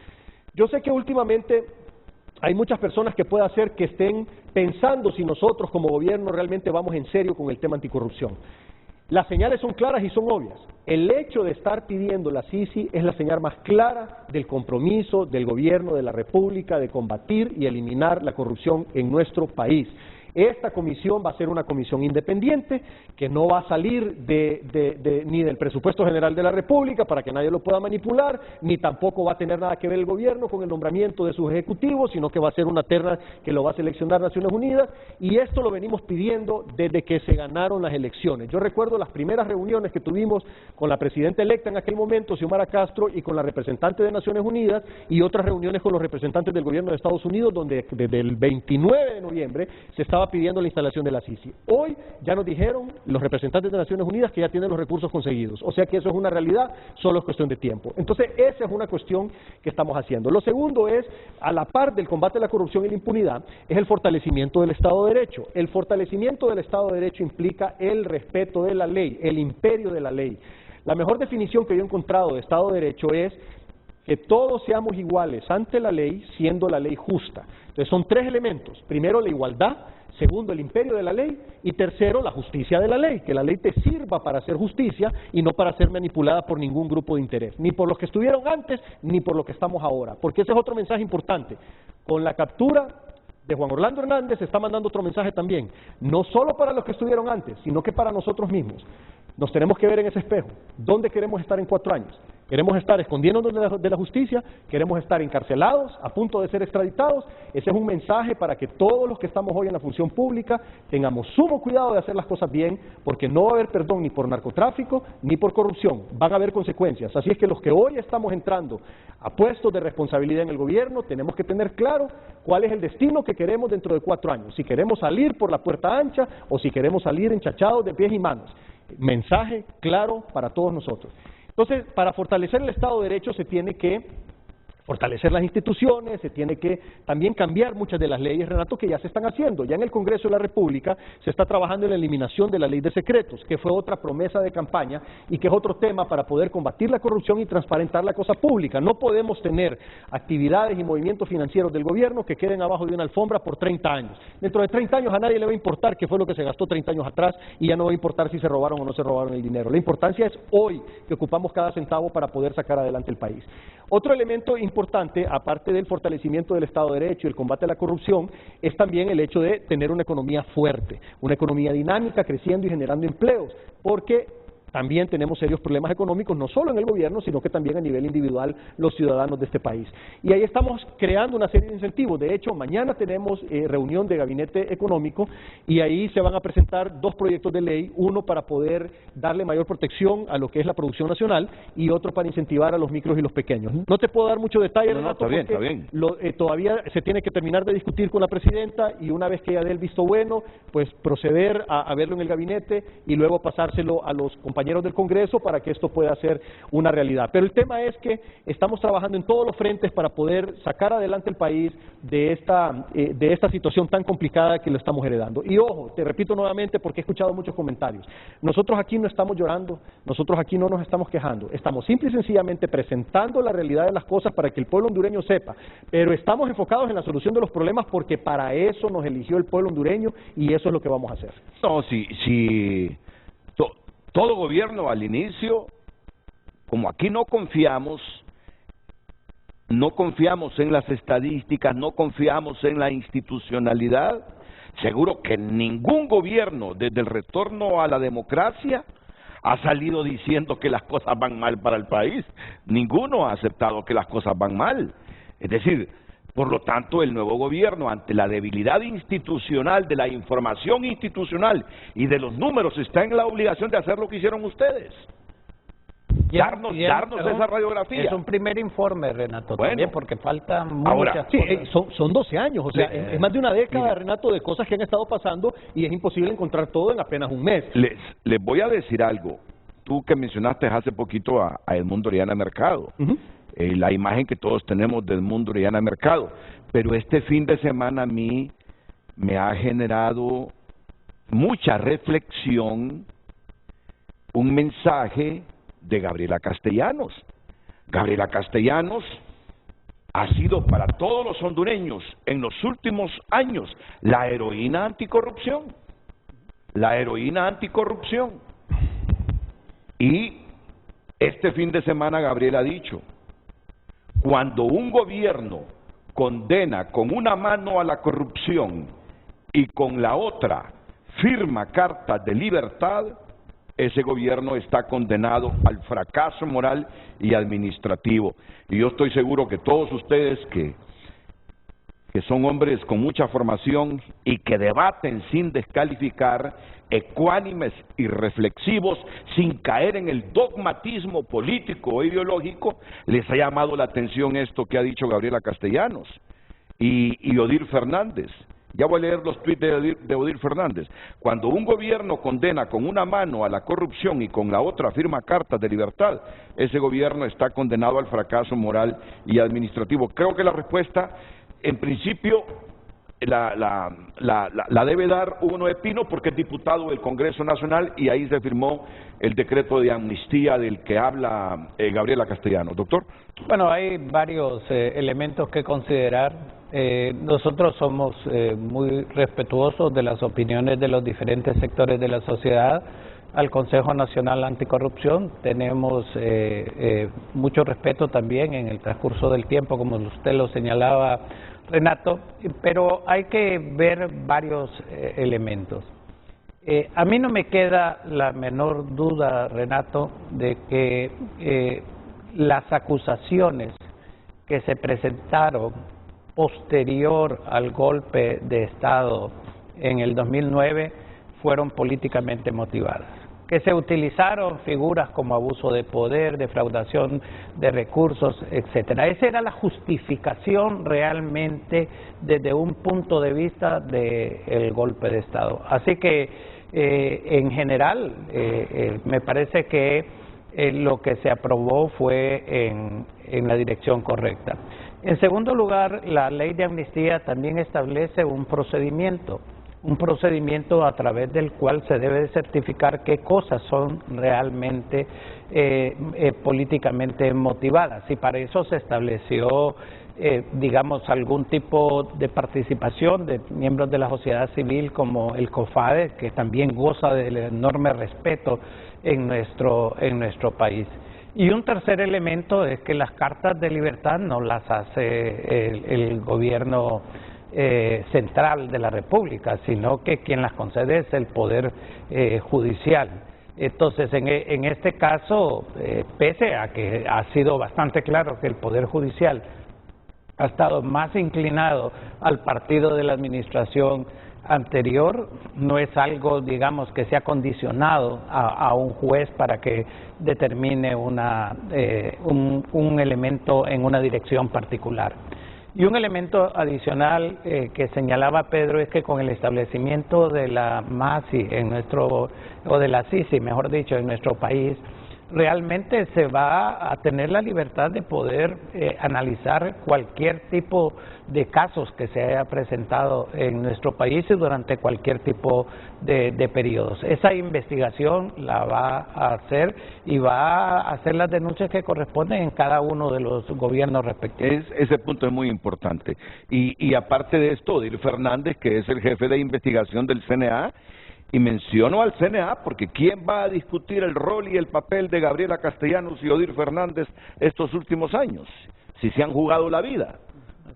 Yo sé que últimamente hay muchas personas que puede hacer que estén pensando si nosotros como gobierno realmente vamos en serio con el tema anticorrupción. Las señales son claras y son obvias. El hecho de estar pidiendo la CICI es la señal más clara del compromiso del gobierno de la República de combatir y eliminar la corrupción en nuestro país. Esta comisión va a ser una comisión independiente que no va a salir ni del presupuesto general de la República para que nadie lo pueda manipular, ni tampoco va a tener nada que ver el gobierno con el nombramiento de sus ejecutivos, sino que va a ser una terna que lo va a seleccionar Naciones Unidas, y esto lo venimos pidiendo desde que se ganaron las elecciones. Yo recuerdo las primeras reuniones que tuvimos con la presidenta electa en aquel momento, Xiomara Castro, y con la representante de Naciones Unidas, y otras reuniones con los representantes del gobierno de Estados Unidos, donde desde el 29 de noviembre se estaba pidiendo la instalación de la Sisi. Hoy ya nos dijeron los representantes de Naciones Unidas que ya tienen los recursos conseguidos, o sea que eso es una realidad, solo es cuestión de tiempo. Entonces esa es una cuestión que estamos haciendo. Lo segundo es, a la par del combate a la corrupción y la impunidad, es el fortalecimiento del Estado de Derecho. El fortalecimiento del Estado de Derecho implica el respeto de la ley, el imperio de la ley. La mejor definición que yo he encontrado de Estado de Derecho es que todos seamos iguales ante la ley, siendo la ley justa. Entonces son tres elementos: primero, la igualdad; segundo, el imperio de la ley; y tercero, la justicia de la ley, que la ley te sirva para hacer justicia y no para ser manipulada por ningún grupo de interés, ni por los que estuvieron antes, ni por los que estamos ahora, porque ese es otro mensaje importante. Con la captura de Juan Orlando Hernández se está mandando otro mensaje también, no solo para los que estuvieron antes, sino que para nosotros mismos. Nos tenemos que ver en ese espejo. ¿Dónde queremos estar en 4 años? ¿Queremos estar escondiéndonos de la justicia? ¿Queremos estar encarcelados, a punto de ser extraditados? Ese es un mensaje para que todos los que estamos hoy en la función pública tengamos sumo cuidado de hacer las cosas bien, porque no va a haber perdón ni por narcotráfico ni por corrupción. Van a haber consecuencias. Así es que los que hoy estamos entrando a puestos de responsabilidad en el gobierno, tenemos que tener claro cuál es el destino que queremos dentro de 4 años. Si queremos salir por la puerta ancha o si queremos salir enchachados de pies y manos. Mensaje claro para todos nosotros. Entonces, para fortalecer el Estado de Derecho se tiene que fortalecer las instituciones, se tiene que también cambiar muchas de las leyes, Renato, que ya se están haciendo. Ya en el Congreso de la República se está trabajando en la eliminación de la ley de secretos, que fue otra promesa de campaña y que es otro tema para poder combatir la corrupción y transparentar la cosa pública. No podemos tener actividades y movimientos financieros del gobierno que queden abajo de una alfombra por 30 años. Dentro de 30 años a nadie le va a importar qué fue lo que se gastó 30 años atrás y ya no va a importar si se robaron o no se robaron el dinero. La importancia es hoy, que ocupamos cada centavo para poder sacar adelante el país. Otro elemento importante, aparte del fortalecimiento del Estado de Derecho y el combate a la corrupción, es también el hecho de tener una economía fuerte, una economía dinámica, creciendo y generando empleos, porque también tenemos serios problemas económicos, no solo en el gobierno, sino que también a nivel individual los ciudadanos de este país. Y ahí estamos creando una serie de incentivos. De hecho, mañana tenemos reunión de gabinete económico y ahí se van a presentar 2 proyectos de ley, uno para poder darle mayor protección a lo que es la producción nacional y otro para incentivar a los micros y los pequeños. No te puedo dar mucho detalle, Renato, está bien. Todavía se tiene que terminar de discutir con la presidenta y una vez que ella dé el visto bueno, pues proceder a verlo en el gabinete y luego pasárselo a los compañeros del Congreso para que esto pueda ser una realidad. Pero el tema es que estamos trabajando en todos los frentes para poder sacar adelante el país de esta situación tan complicada que lo estamos heredando. Y ojo, te repito nuevamente porque he escuchado muchos comentarios. Nosotros aquí no estamos llorando, nosotros aquí no nos estamos quejando, estamos simple y sencillamente presentando la realidad de las cosas para que el pueblo hondureño sepa, pero estamos enfocados en la solución de los problemas porque para eso nos eligió el pueblo hondureño y eso es lo que vamos a hacer. No, todo gobierno al inicio, como aquí no confiamos en las estadísticas, no confiamos en la institucionalidad, seguro que ningún gobierno desde el retorno a la democracia ha salido diciendo que las cosas van mal para el país. Ninguno ha aceptado que las cosas van mal. Es decir, por lo tanto, el nuevo gobierno, ante la debilidad institucional, de la información institucional y de los números, está en la obligación de hacer lo que hicieron ustedes. Darnos esa radiografía. Es un primer informe, Renato, bueno, también, porque faltan muchas ahora, cosas. Son 12 años, o sea, es más de una década, Renato, de cosas que han estado pasando y es imposible encontrar todo en apenas un mes. Les voy a decir algo. Tú que mencionaste hace poquito a Edmundo Orellana Mercado. La imagen que todos tenemos del mundo Orellana Mercado, pero este fin de semana a mí me ha generado mucha reflexión un mensaje de Gabriela Castellanos. Gabriela Castellanos ha sido para todos los hondureños en los últimos años la heroína anticorrupción. La heroína anticorrupción. Y este fin de semana Gabriela ha dicho: cuando un gobierno condena con una mano a la corrupción y con la otra firma cartas de libertad, ese gobierno está condenado al fracaso moral y administrativo. Y yo estoy seguro que todos ustedes que son hombres con mucha formación y que debaten sin descalificar, ecuánimes y reflexivos, sin caer en el dogmatismo político o ideológico, les ha llamado la atención esto que ha dicho Gabriela Castellanos y Odir Fernández. Ya voy a leer los tweets de Odir Fernández. Cuando un gobierno condena con una mano a la corrupción y con la otra firma cartas de libertad, ese gobierno está condenado al fracaso moral y administrativo. Creo que la respuesta, en principio, la debe dar Hugo Noé Pino, porque es diputado del Congreso Nacional y ahí se firmó el decreto de amnistía del que habla Gabriela Castellanos. Doctor. Bueno, hay varios elementos que considerar. Nosotros somos muy respetuosos de las opiniones de los diferentes sectores de la sociedad. Al Consejo Nacional Anticorrupción tenemos mucho respeto también en el transcurso del tiempo, como usted lo señalaba, Renato, pero hay que ver varios elementos. A mí no me queda la menor duda, Renato, de que las acusaciones que se presentaron posterior al golpe de Estado en el 2009 fueron políticamente motivadas, que se utilizaron figuras como abuso de poder, defraudación de recursos, etcétera. Esa era la justificación realmente desde un punto de vista del golpe de Estado. Así que en general me parece que lo que se aprobó fue en la dirección correcta. En segundo lugar, la ley de amnistía también establece un procedimiento a través del cual se debe certificar qué cosas son realmente políticamente motivadas, y para eso se estableció digamos algún tipo de participación de miembros de la sociedad civil como el COFADE, que también goza del enorme respeto en nuestro país. Y un tercer elemento es que las cartas de libertad no las hace el gobierno central de la República, sino que quien las concede es el Poder Judicial. Entonces, en este caso, pese a que ha sido bastante claro que el Poder Judicial ha estado más inclinado al partido de la administración anterior, no es algo, digamos, que sea condicionado a un juez para que determine un elemento en una dirección particular. Y un elemento adicional que señalaba Pedro es que con el establecimiento de la MASI o de la CICI, mejor dicho, en nuestro país, realmente se va a tener la libertad de poder analizar cualquier tipo de casos que se haya presentado en nuestro país y durante cualquier tipo de periodos. Esa investigación la va a hacer y va a hacer las denuncias que corresponden en cada uno de los gobiernos respectivos. Ese punto es muy importante. Y aparte de esto, Odir Fernández, que es el jefe de investigación del CNA, y menciono al CNA porque ¿quién va a discutir el rol y el papel de Gabriela Castellanos y Odir Fernández estos últimos años? Si se han jugado la vida,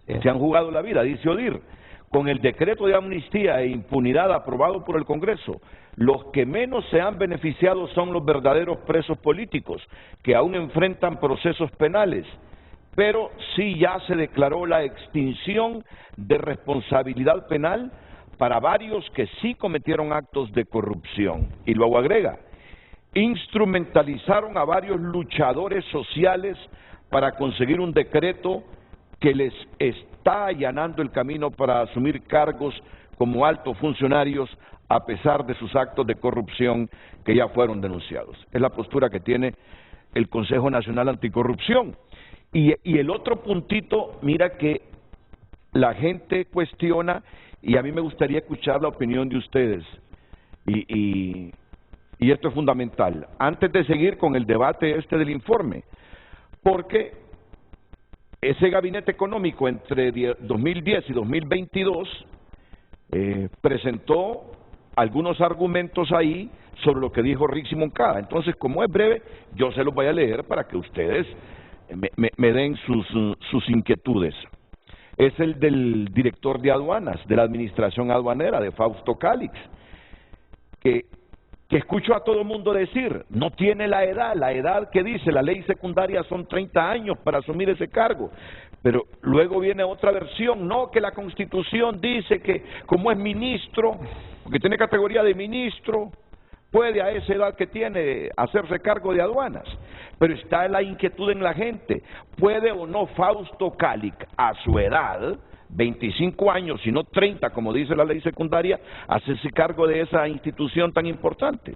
se han jugado la vida, dice Odir. Con el decreto de amnistía e impunidad aprobado por el Congreso, los que menos se han beneficiado son los verdaderos presos políticos, que aún enfrentan procesos penales. Pero sí ya se declaró la extinción de responsabilidad penal para varios que sí cometieron actos de corrupción. Y luego agrega, instrumentalizaron a varios luchadores sociales para conseguir un decreto que les está allanando el camino para asumir cargos como altos funcionarios a pesar de sus actos de corrupción que ya fueron denunciados. Es la postura que tiene el Consejo Nacional Anticorrupción. Y el otro puntito, mira que la gente cuestiona, y a mí me gustaría escuchar la opinión de ustedes, y esto es fundamental, antes de seguir con el debate del informe, porque ese gabinete económico entre 2010 y 2022 presentó algunos argumentos ahí sobre lo que dijo Rixi Moncada. Entonces, como es breve, yo se los voy a leer para que ustedes me den sus inquietudes. es el del director de aduanas, de la administración aduanera, de Fausto Cálix, que escucho a todo el mundo decir, no tiene la edad que dice la ley secundaria son 30 años para asumir ese cargo, pero luego viene otra versión, no, que la Constitución dice que como es ministro, porque tiene categoría de ministro, puede a esa edad que tiene hacerse cargo de aduanas, pero está la inquietud en la gente, ¿puede o no Fausto Cálix a su edad, 25 años, si no 30, como dice la ley secundaria, hacerse cargo de esa institución tan importante?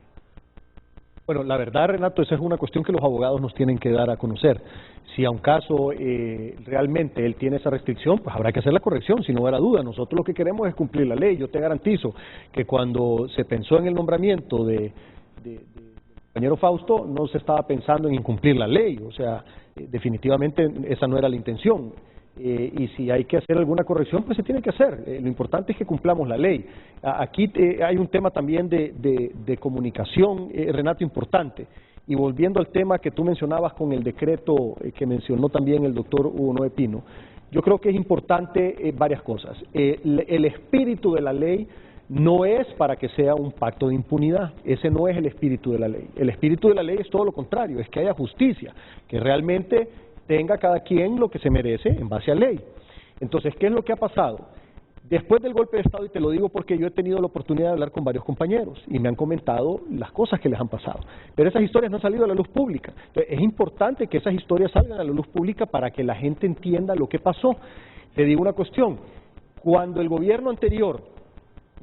Bueno, la verdad, Renato, esa es una cuestión que los abogados nos tienen que dar a conocer. Si a un caso realmente él tiene esa restricción, pues habrá que hacer la corrección, sin lugar a duda. Nosotros lo que queremos es cumplir la ley. Yo te garantizo que cuando se pensó en el nombramiento del compañero Fausto, no se estaba pensando en incumplir la ley. O sea, definitivamente esa no era la intención. Y si hay que hacer alguna corrección, pues se tiene que hacer. Lo importante es que cumplamos la ley. Aquí hay un tema también de comunicación, Renato, importante. Y volviendo al tema que tú mencionabas con el decreto que mencionó también el doctor Hugo Noé Pino, yo creo que es importante varias cosas. El espíritu de la ley no es para que sea un pacto de impunidad, ese no es el espíritu de la ley. El espíritu de la ley es todo lo contrario, es que haya justicia, que realmente tenga cada quien lo que se merece en base a ley. Entonces, ¿qué es lo que ha pasado? Después del golpe de Estado, y te lo digo porque yo he tenido la oportunidad de hablar con varios compañeros y me han comentado las cosas que les han pasado, pero esas historias no han salido a la luz pública. Entonces, es importante que esas historias salgan a la luz pública para que la gente entienda lo que pasó. Te digo una cuestión, cuando el gobierno anterior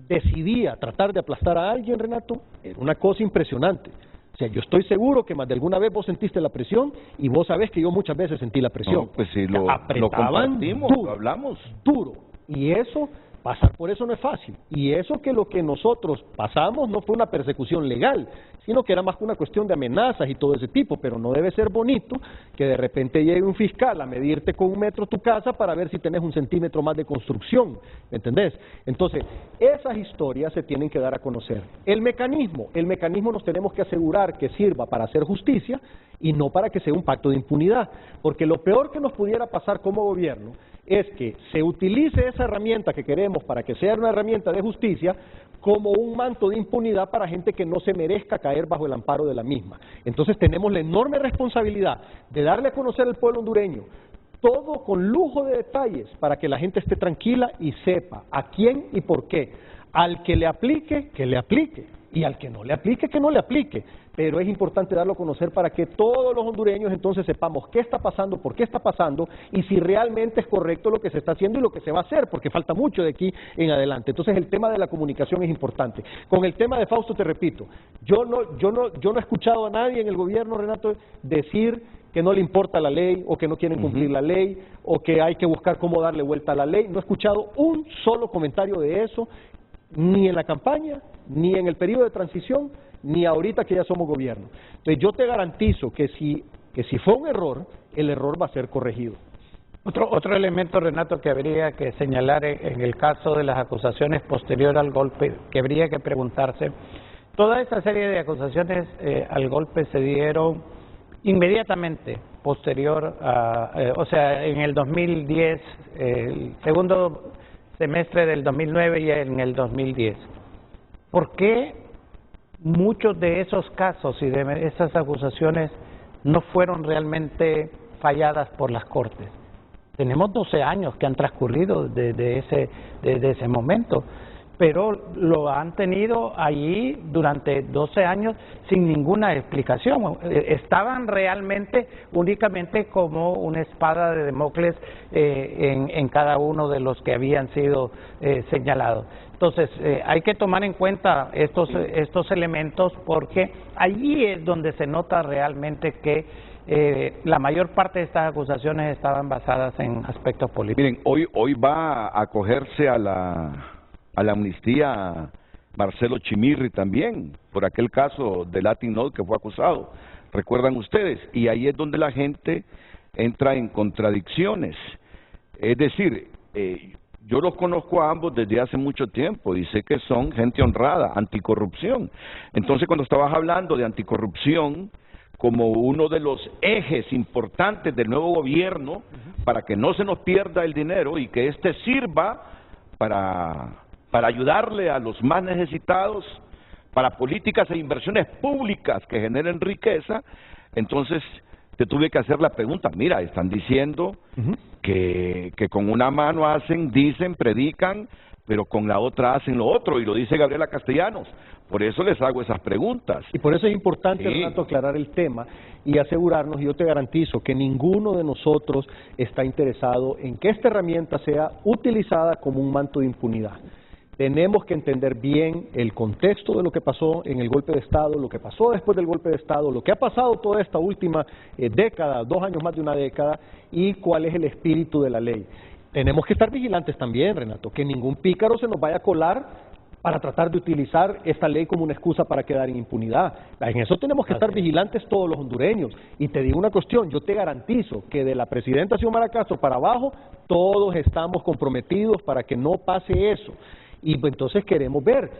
decidía tratar de aplastar a alguien, Renato, era una cosa impresionante. O sea, yo estoy seguro que más de alguna vez vos sentiste la presión y vos sabés que yo muchas veces sentí la presión. No, pues sí, lo compartimos, duro, lo hablamos. Duro. Y eso, pasar por eso no es fácil. Y eso que lo que nosotros pasamos no fue una persecución legal, sino que era más que una cuestión de amenazas y todo ese tipo, pero no debe ser bonito que de repente llegue un fiscal a medirte con 1 metro tu casa para ver si tenés 1 centímetro más de construcción, ¿me entendés? Entonces, esas historias se tienen que dar a conocer. El mecanismo nos tenemos que asegurar que sirva para hacer justicia y no para que sea un pacto de impunidad, porque lo peor que nos pudiera pasar como gobierno es que se utilice esa herramienta que queremos para que sea una herramienta de justicia como un manto de impunidad para gente que no se merezca caer bajo el amparo de la misma. Entonces tenemos la enorme responsabilidad de darle a conocer al pueblo hondureño todo con lujo de detalles para que la gente esté tranquila y sepa a quién y por qué. Al que le aplique, que le aplique, y al que no le aplique, que no le aplique. Pero es importante darlo a conocer para que todos los hondureños entonces sepamos qué está pasando, por qué está pasando y si realmente es correcto lo que se está haciendo y lo que se va a hacer, porque falta mucho de aquí en adelante. Entonces el tema de la comunicación es importante. Con el tema de Fausto, te repito, yo no he escuchado a nadie en el gobierno, Renato, decir que no le importa la ley o que no quieren cumplir la ley o que hay que buscar cómo darle vuelta a la ley. No he escuchado un solo comentario de eso, ni en la campaña, ni en el periodo de transición, ni ahorita que ya somos gobierno. Entonces yo te garantizo que si fue un error, el error va a ser corregido. Otro elemento, Renato, que habría que señalar en el caso de las acusaciones posterior al golpe, que habría que preguntarse, toda esta serie de acusaciones al golpe se dieron inmediatamente posterior a, o sea, en el 2010, el segundo semestre del 2009 y en el 2010. ¿Por qué muchos de esos casos y de esas acusaciones no fueron realmente falladas por las Cortes? Tenemos 12 años que han transcurrido desde ese momento, pero lo han tenido allí durante 12 años sin ninguna explicación. Estaban realmente únicamente como una espada de Damocles en cada uno de los que habían sido señalados. Entonces, hay que tomar en cuenta estos elementos porque allí es donde se nota realmente que la mayor parte de estas acusaciones estaban basadas en aspectos políticos. Miren, hoy va a acogerse a la amnistía Marcelo Chimirri también, por aquel caso de Latin Note que fue acusado, recuerdan ustedes, y ahí es donde la gente entra en contradicciones. Es decir, yo los conozco a ambos desde hace mucho tiempo y sé que son gente honrada, anticorrupción. Entonces, cuando estabas hablando de anticorrupción, como uno de los ejes importantes del nuevo gobierno para que no se nos pierda el dinero y que éste sirva para ayudarle a los más necesitados, para políticas e inversiones públicas que generen riqueza. Entonces te tuve que hacer la pregunta, mira, están diciendo que con una mano dicen, predican, pero con la otra hacen lo otro, y lo dice Gabriela Castellanos. Por eso les hago esas preguntas. Y por eso es importante, Renato, aclarar el tema y asegurarnos, y yo te garantizo que ninguno de nosotros está interesado en que esta herramienta sea utilizada como un manto de impunidad. Tenemos que entender bien el contexto de lo que pasó en el golpe de Estado, lo que pasó después del golpe de Estado, lo que ha pasado toda esta última década, 2 años más de una década, y cuál es el espíritu de la ley. Tenemos que estar vigilantes también, Renato, que ningún pícaro se nos vaya a colar para tratar de utilizar esta ley como una excusa para quedar en impunidad. En eso tenemos que estar vigilantes todos los hondureños. Y te digo una cuestión, yo te garantizo que de la presidenta Xiomara Castro para abajo, todos estamos comprometidos para que no pase eso. Y entonces queremos ver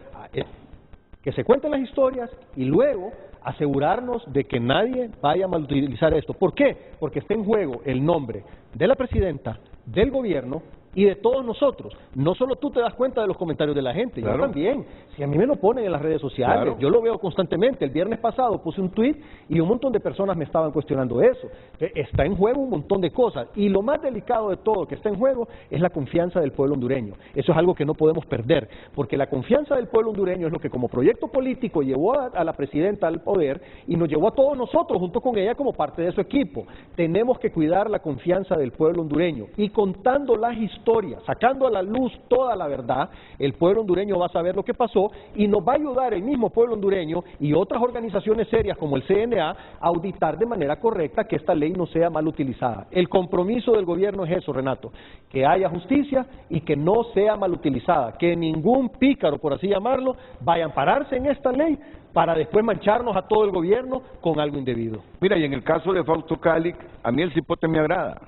que se cuenten las historias y luego asegurarnos de que nadie vaya a malutilizar esto. ¿Por qué? Porque está en juego el nombre de la presidenta, del gobierno y de todos nosotros. No solo tú te das cuenta de los comentarios de la gente, yo también. Si a mí me lo ponen en las redes sociales, yo lo veo constantemente. El viernes pasado puse un tuit y un montón de personas me estaban cuestionando eso. Está en juego un montón de cosas y lo más delicado de todo que está en juego es la confianza del pueblo hondureño. Eso es algo que no podemos perder, porque la confianza del pueblo hondureño es lo que como proyecto político llevó a la presidenta al poder y nos llevó a todos nosotros junto con ella como parte de su equipo. Tenemos que cuidar la confianza del pueblo hondureño y contando las historias, sacando a la luz toda la verdad, el pueblo hondureño va a saber lo que pasó y nos va a ayudar el mismo pueblo hondureño y otras organizaciones serias como el CNA a auditar de manera correcta que esta ley no sea mal utilizada. El compromiso del gobierno es eso, Renato, que haya justicia y que no sea mal utilizada, que ningún pícaro, por así llamarlo, vaya a ampararse en esta ley para después mancharnos a todo el gobierno con algo indebido. Mira, y en el caso de Fausto Cálix, a mí el cipote me agrada.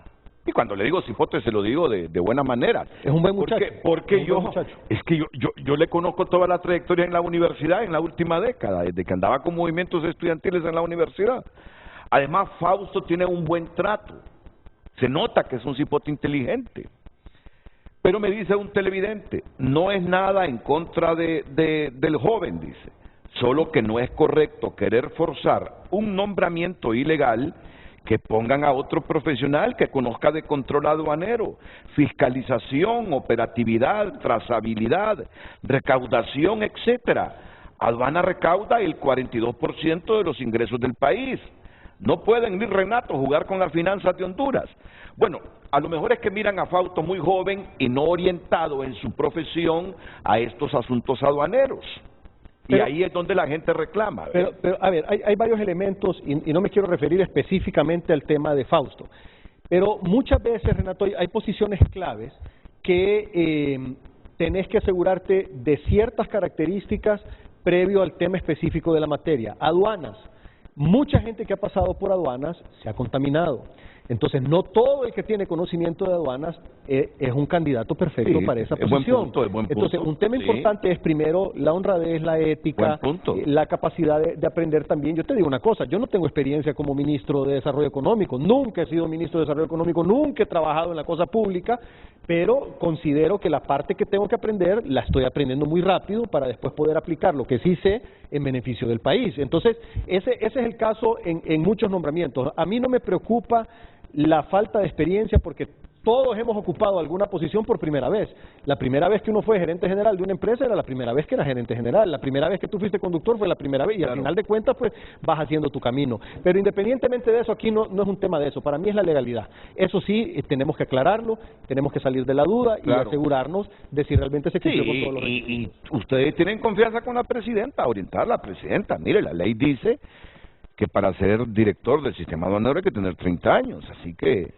Y cuando le digo cipote se lo digo de buena manera. Es un buen muchacho. Porque yo le conozco toda la trayectoria en la universidad en la última década, desde que andaba con movimientos estudiantiles en la universidad. Además, Fausto tiene un buen trato. Se nota que es un cipote inteligente. Pero me dice un televidente, no es nada en contra del joven, dice. Solo que no es correcto querer forzar un nombramiento ilegal que pongan a otro profesional que conozca de control aduanero, fiscalización, operatividad, trazabilidad, recaudación, etcétera. Aduana recauda el 42% de los ingresos del país. No pueden ni Renato jugar con las finanzas de Honduras. Bueno, a lo mejor es que miran a Fausto muy joven y no orientado en su profesión a estos asuntos aduaneros. Y ahí es donde la gente reclama. Pero a ver, hay varios elementos, y no me quiero referir específicamente al tema de Fausto, pero muchas veces, Renato, hay posiciones claves que tenés que asegurarte de ciertas características previo al tema específico de la materia. Aduanas. Mucha gente que ha pasado por aduanas se ha contaminado. Entonces, no todo el que tiene conocimiento de aduanas es un candidato perfecto para esa posición. Buen punto. Entonces, un tema importante es primero la honradez, la ética, la capacidad de aprender también. Yo te digo una cosa, yo no tengo experiencia como ministro de Desarrollo Económico, nunca he sido ministro de Desarrollo Económico, nunca he trabajado en la cosa pública, pero considero que la parte que tengo que aprender la estoy aprendiendo muy rápido para después poder aplicar lo que sí sé en beneficio del país. Entonces, ese es el caso en muchos nombramientos. A mí no me preocupa la falta de experiencia porque todos hemos ocupado alguna posición por primera vez. La primera vez que uno fue gerente general de una empresa era la primera vez que era gerente general. La primera vez que tú fuiste conductor fue la primera vez y al final de cuentas pues vas haciendo tu camino. Pero independientemente de eso, aquí no es un tema de eso. Para mí es la legalidad. Eso sí, tenemos que aclararlo, tenemos que salir de la duda y asegurarnos de si realmente se cumplió con todos los requisitos. Y ustedes tienen confianza con la presidenta, orientar a la presidenta. Mire, la ley dice que para ser director del sistema aduanero hay que tener 30 años, así que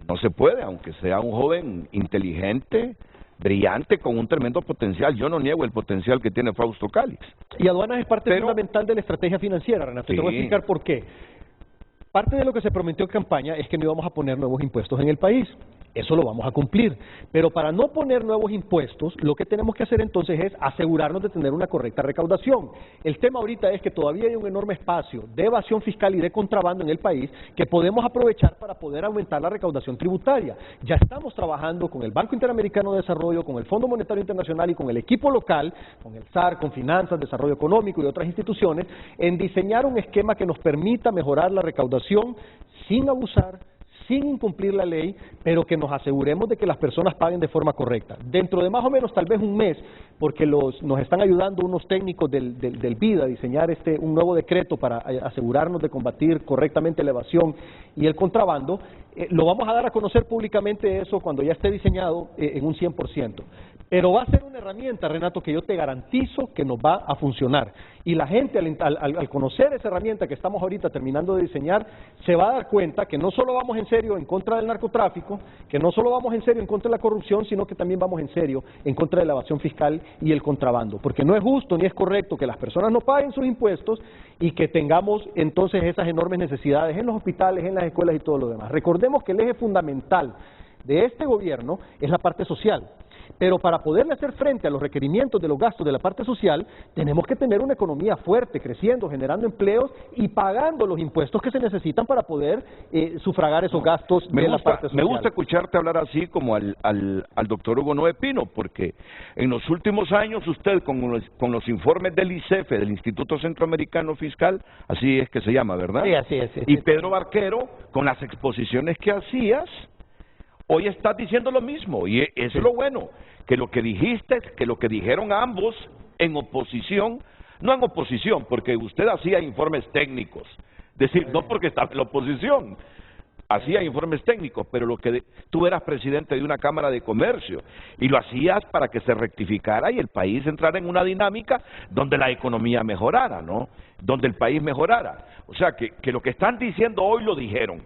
no se puede, aunque sea un joven inteligente, brillante, con un tremendo potencial. Yo no niego el potencial que tiene Fausto Cálix. Y aduanas es parte fundamental de la estrategia financiera, Renato. Te voy a explicar por qué. Parte de lo que se prometió en campaña es que no íbamos a poner nuevos impuestos en el país. eso lo vamos a cumplir. Pero para no poner nuevos impuestos, lo que tenemos que hacer entonces es asegurarnos de tener una correcta recaudación. El tema ahorita es que todavía hay un enorme espacio de evasión fiscal y de contrabando en el país que podemos aprovechar para poder aumentar la recaudación tributaria. Ya estamos trabajando con el Banco Interamericano de Desarrollo, con el Fondo Monetario Internacional y con el equipo local, con el SAR, con Finanzas, Desarrollo Económico y otras instituciones, en diseñar un esquema que nos permita mejorar la recaudación sin abusar, sin incumplir la ley, pero que nos aseguremos de que las personas paguen de forma correcta. Dentro de más o menos tal vez un mes, porque nos están ayudando unos técnicos del BID a diseñar un nuevo decreto para asegurarnos de combatir correctamente la evasión y el contrabando, lo vamos a dar a conocer públicamente eso cuando ya esté diseñado en un 100%. Pero va a ser una herramienta, Renato, que yo te garantizo que nos va a funcionar. Y la gente al conocer esa herramienta que estamos ahorita terminando de diseñar, se va a dar cuenta que no solo vamos en serio en contra del narcotráfico, que no solo vamos en serio en contra de la corrupción, sino que también vamos en serio en contra de la evasión fiscal y el contrabando. Porque no es justo ni es correcto que las personas no paguen sus impuestos y que tengamos entonces esas enormes necesidades en los hospitales, en las escuelas y todo lo demás. Recordemos que el eje fundamental de este gobierno es la parte social. Pero para poderle hacer frente a los requerimientos de los gastos de la parte social, tenemos que tener una economía fuerte, creciendo, generando empleos y pagando los impuestos que se necesitan para poder sufragar esos gastos de la parte social. Me gusta escucharte hablar así como al doctor Hugo Noé Pino, porque en los últimos años usted con los informes del ICF, del Instituto Centroamericano Fiscal, así es que se llama, ¿verdad? Sí, así es. Sí, y Pedro Barquero, con las exposiciones que hacías, hoy estás diciendo lo mismo, y eso es lo bueno, que lo que dijiste, que lo que dijeron ambos en oposición, no en oposición, porque usted hacía informes técnicos, decir, no porque estaba en la oposición, hacía informes técnicos, pero tú eras presidente de una Cámara de Comercio, y lo hacías para que se rectificara y el país entrara en una dinámica donde la economía mejorara, ¿no? Donde el país mejorara. O sea, que lo que están diciendo hoy lo dijeron,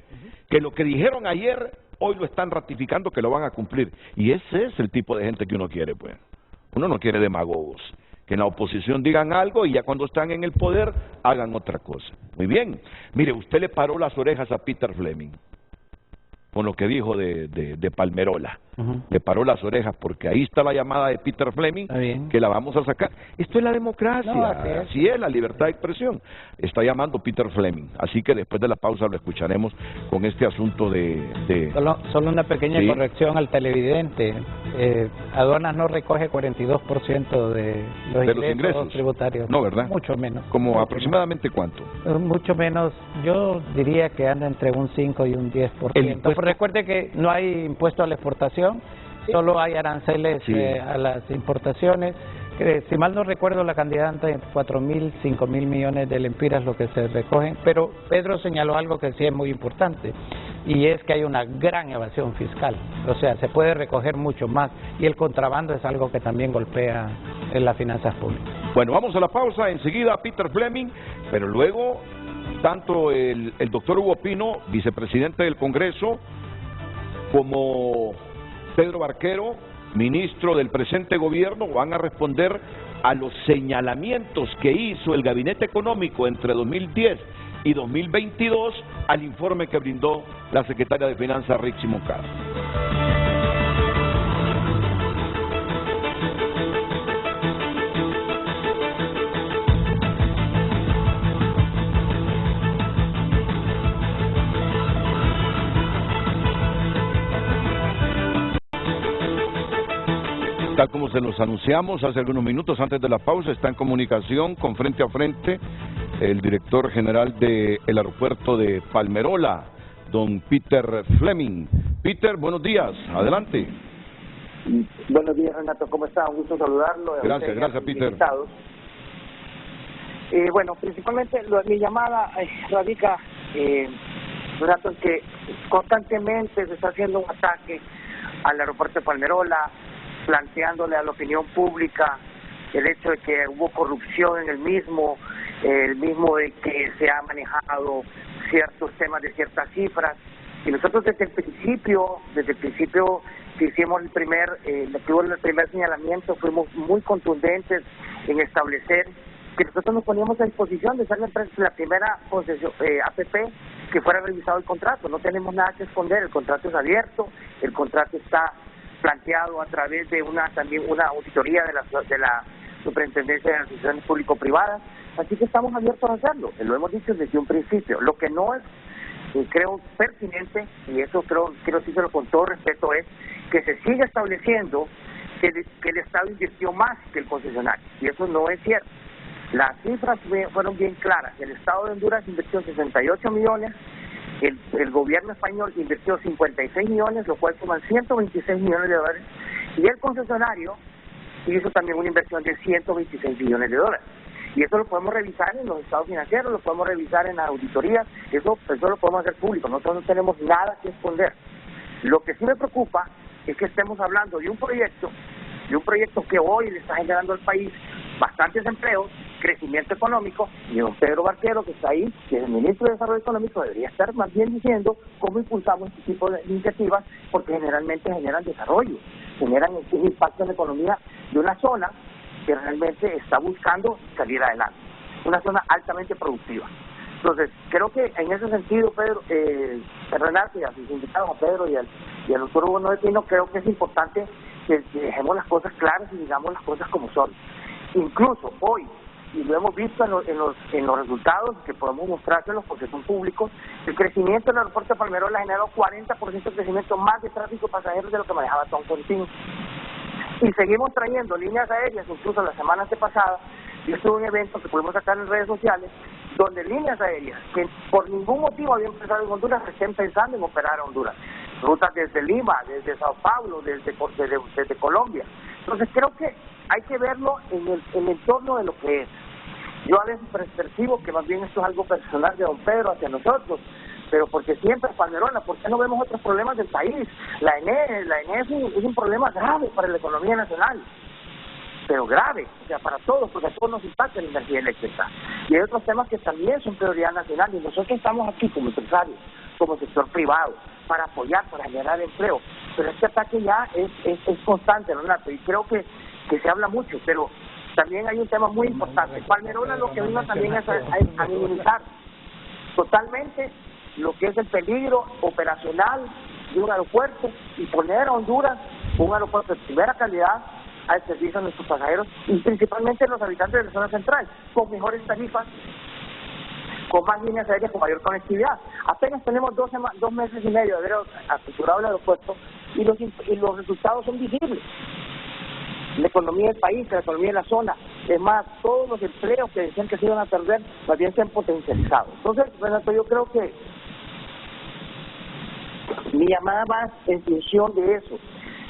que lo que dijeron ayer hoy lo están ratificando que lo van a cumplir. Y ese es el tipo de gente que uno quiere, pues. Uno no quiere demagogos, que en la oposición digan algo y ya cuando están en el poder hagan otra cosa. Muy bien. Mire, usted le paró las orejas a Peter Fleming con lo que dijo de Palmerola. Le paró las orejas porque ahí está la llamada de Peter Fleming, que la vamos a sacar. Esto es la democracia, no, así es la libertad de expresión. Está llamando Peter Fleming, así que después de la pausa lo escucharemos con este asunto Solo una pequeña corrección al televidente. Aduanas no recoge 42% de los ingresos tributarios. No, ¿verdad? Mucho menos. ¿Como aproximadamente cuánto? Mucho menos, yo diría que anda entre un 5 y un 10%. Pero recuerde que no hay impuesto a la exportación, solo hay aranceles a las importaciones. Que, si mal no recuerdo, la cantidad entre 4.000, 5.000 millones de lempiras lo que se recogen, pero Pedro señaló algo que sí es muy importante, y es que hay una gran evasión fiscal, o sea, se puede recoger mucho más, y el contrabando es algo que también golpea en las finanzas públicas. Bueno, vamos a la pausa, enseguida Peter Fleming, pero luego tanto el doctor Hugo Pino, vicepresidente del Congreso, como Pedro Barquero, ministro del presente gobierno, van a responder a los señalamientos que hizo el Gabinete Económico entre 2010 y 2022 al informe que brindó la secretaria de Finanzas, Rixi Moncada. Tal como se los anunciamos hace algunos minutos antes de la pausa, está en comunicación con Frente a Frente el director general del aeropuerto de Palmerola, don Peter Fleming. Peter, buenos días, adelante. Buenos días, Renato, ¿cómo está? Un gusto saludarlo. Gracias, Peter. Bueno, principalmente mi llamada radica, Renato, en que constantemente se está haciendo un ataque al aeropuerto de Palmerola, planteándole a la opinión pública el hecho de que hubo corrupción en el mismo de que se ha manejado ciertos temas de ciertas cifras. Y nosotros desde el principio que hicimos el primer señalamiento, fuimos muy contundentes en establecer que nosotros nos poníamos a disposición de ser la primera concesión, APP que fuera revisado el contrato. No tenemos nada que esconder, el contrato es abierto, el contrato está planteado a través de también una auditoría de la Superintendencia de Instituciones Público-Privadas, así que estamos abiertos a hacerlo, lo hemos dicho desde un principio. Lo que no es, creo, pertinente, y eso quiero decirlo con todo respeto, es que se siga estableciendo que el Estado invirtió más que el concesionario, y eso no es cierto. Las cifras fueron bien claras. El Estado de Honduras invirtió 68 millones, el gobierno español invirtió 56 millones, lo cual suman 126 millones de dólares, y el concesionario hizo también una inversión de 126 millones de dólares. Y eso lo podemos revisar en los estados financieros, lo podemos revisar en las auditorías, eso lo podemos hacer público, nosotros no tenemos nada que esconder. Lo que sí me preocupa es que estemos hablando de un proyecto que hoy le está generando al país bastantes empleos, crecimiento económico, y don Pedro Barquero, que está ahí, que es el ministro de Desarrollo Económico, debería estar más bien diciendo cómo impulsamos este tipo de iniciativas, porque generalmente generan desarrollo, generan un impacto en la economía de una zona que realmente está buscando salir adelante, una zona altamente productiva. Entonces, creo que en ese sentido, Pedro, Renato, y a sus invitados, a Pedro y al doctor Hugo Noé Pino, creo que es importante que dejemos las cosas claras y digamos las cosas como son. Incluso hoy, y lo hemos visto en los resultados, que podemos mostrárselos porque son públicos, el crecimiento en el aeropuerto de Palmerola generó 40% de crecimiento más de tráfico de pasajeros de lo que manejaba Tom Contín. Y seguimos trayendo líneas aéreas, incluso la semana antepasada, yo estuve en un evento que pudimos sacar en redes sociales, donde líneas aéreas que por ningún motivo habían empezado en Honduras estén pensando en operar a Honduras. Rutas desde Lima, desde Sao Paulo, desde Colombia. Entonces creo que hay que verlo en el entorno de lo que es. Yo a veces percibo que más bien esto es algo personal de don Pedro hacia nosotros, pero porque siempre Palmerola, ¿por qué no vemos otros problemas del país? La ENE es un problema grave para la economía nacional, pero grave, o sea, para todos, porque a todos nos impacta la energía eléctrica. Y hay otros temas que también son prioridad nacional, y nosotros estamos aquí como empresarios, como sector privado, para apoyar, para generar empleo. Pero este ataque ya es constante, Renato, y creo que se habla mucho, pero también hay un tema muy importante. Palmerola lo que vino también es a minimizar totalmente lo que es el peligro operacional de un aeropuerto y poner a Honduras un aeropuerto de primera calidad al servicio de nuestros pasajeros y principalmente los habitantes de la zona central, con mejores tarifas, con más líneas aéreas, con mayor conectividad. Apenas tenemos 2 meses y medio de haber aperturado el aeropuerto y los resultados son visibles. La economía del país, la economía de la zona, es más, todos los empleos que decían que se iban a perder, más bien se han potencializado. Entonces, Renato, yo creo que mi llamada va en función de eso,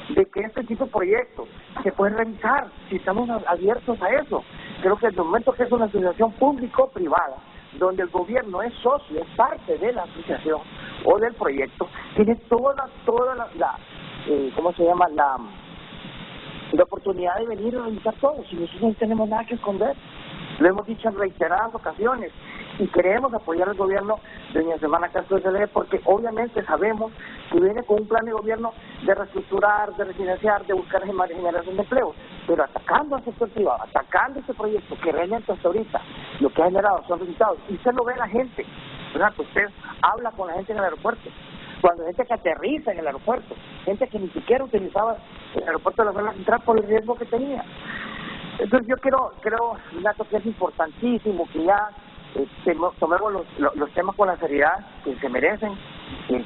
de que este tipo de proyectos se pueden revisar, si estamos abiertos a eso. Creo que el momento que es una asociación público-privada, donde el gobierno es socio, es parte de la asociación o del proyecto, tiene toda la oportunidad de venir a revisar todo, si nosotros no tenemos nada que esconder. Lo hemos dicho en reiteradas ocasiones y queremos apoyar al gobierno de doña Xiomara Castro Elizalde porque obviamente sabemos que viene con un plan de gobierno de reestructurar, de refinanciar, de buscar generación de empleo, pero atacando al sector privado, atacando este proyecto que realmente hasta ahorita lo que ha generado son resultados. Y usted lo ve a la gente, ¿verdad? Usted habla con la gente en el aeropuerto, cuando gente que aterriza en el aeropuerto, gente que ni siquiera utilizaba el aeropuerto de la zona central por el riesgo que tenía. Entonces yo creo, Renato, que es importantísimo que ya tomemos los temas con la seriedad que se merecen,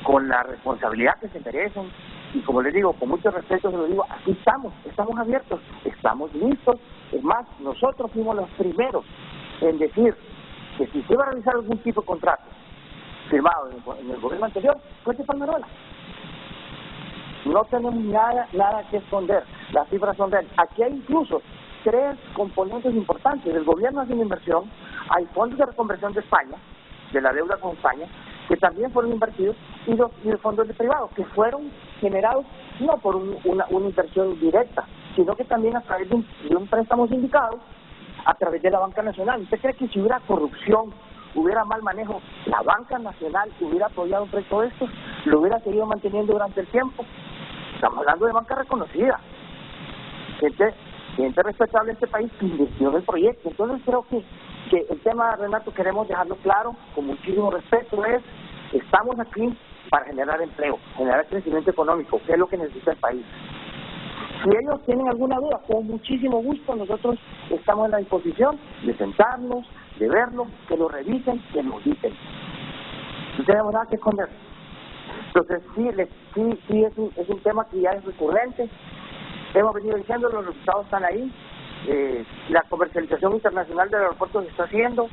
con la responsabilidad que se merecen, y como les digo, con mucho respeto se lo digo, aquí estamos abiertos, estamos listos. Es más, nosotros fuimos los primeros en decir que si se iba a realizar algún tipo de contrato firmado en el gobierno anterior, fue de Palmerola. No tenemos nada que esconder, las cifras son reales. Aquí hay incluso 3 componentes importantes. El gobierno hace una inversión, hay fondos de reconversión de España, de la deuda con España, que también fueron invertidos, y los fondos de privados, que fueron generados no por una inversión directa, sino que también a través de un préstamo sindicado, a través de la Banca Nacional. ¿Usted cree que si hubiera corrupción, hubiera mal manejo, la Banca Nacional hubiera apoyado un proyecto de estos, lo hubiera seguido manteniendo durante el tiempo? Estamos hablando de banca reconocida, gente respetable de este país que invirtió en el proyecto. Entonces creo que el tema, Renato, queremos dejarlo claro, con muchísimo respeto, es Estamos aquí para generar empleo, generar crecimiento económico, que es lo que necesita el país. Si ellos tienen alguna duda, con muchísimo gusto nosotros estamos en la disposición de sentarnos, de verlo, que lo revisen, que lo auditen. No tenemos nada que esconder. Entonces sí es un tema que ya es recurrente. Hemos venido diciendo, los resultados están ahí. La comercialización internacional del aeropuerto se está haciendo,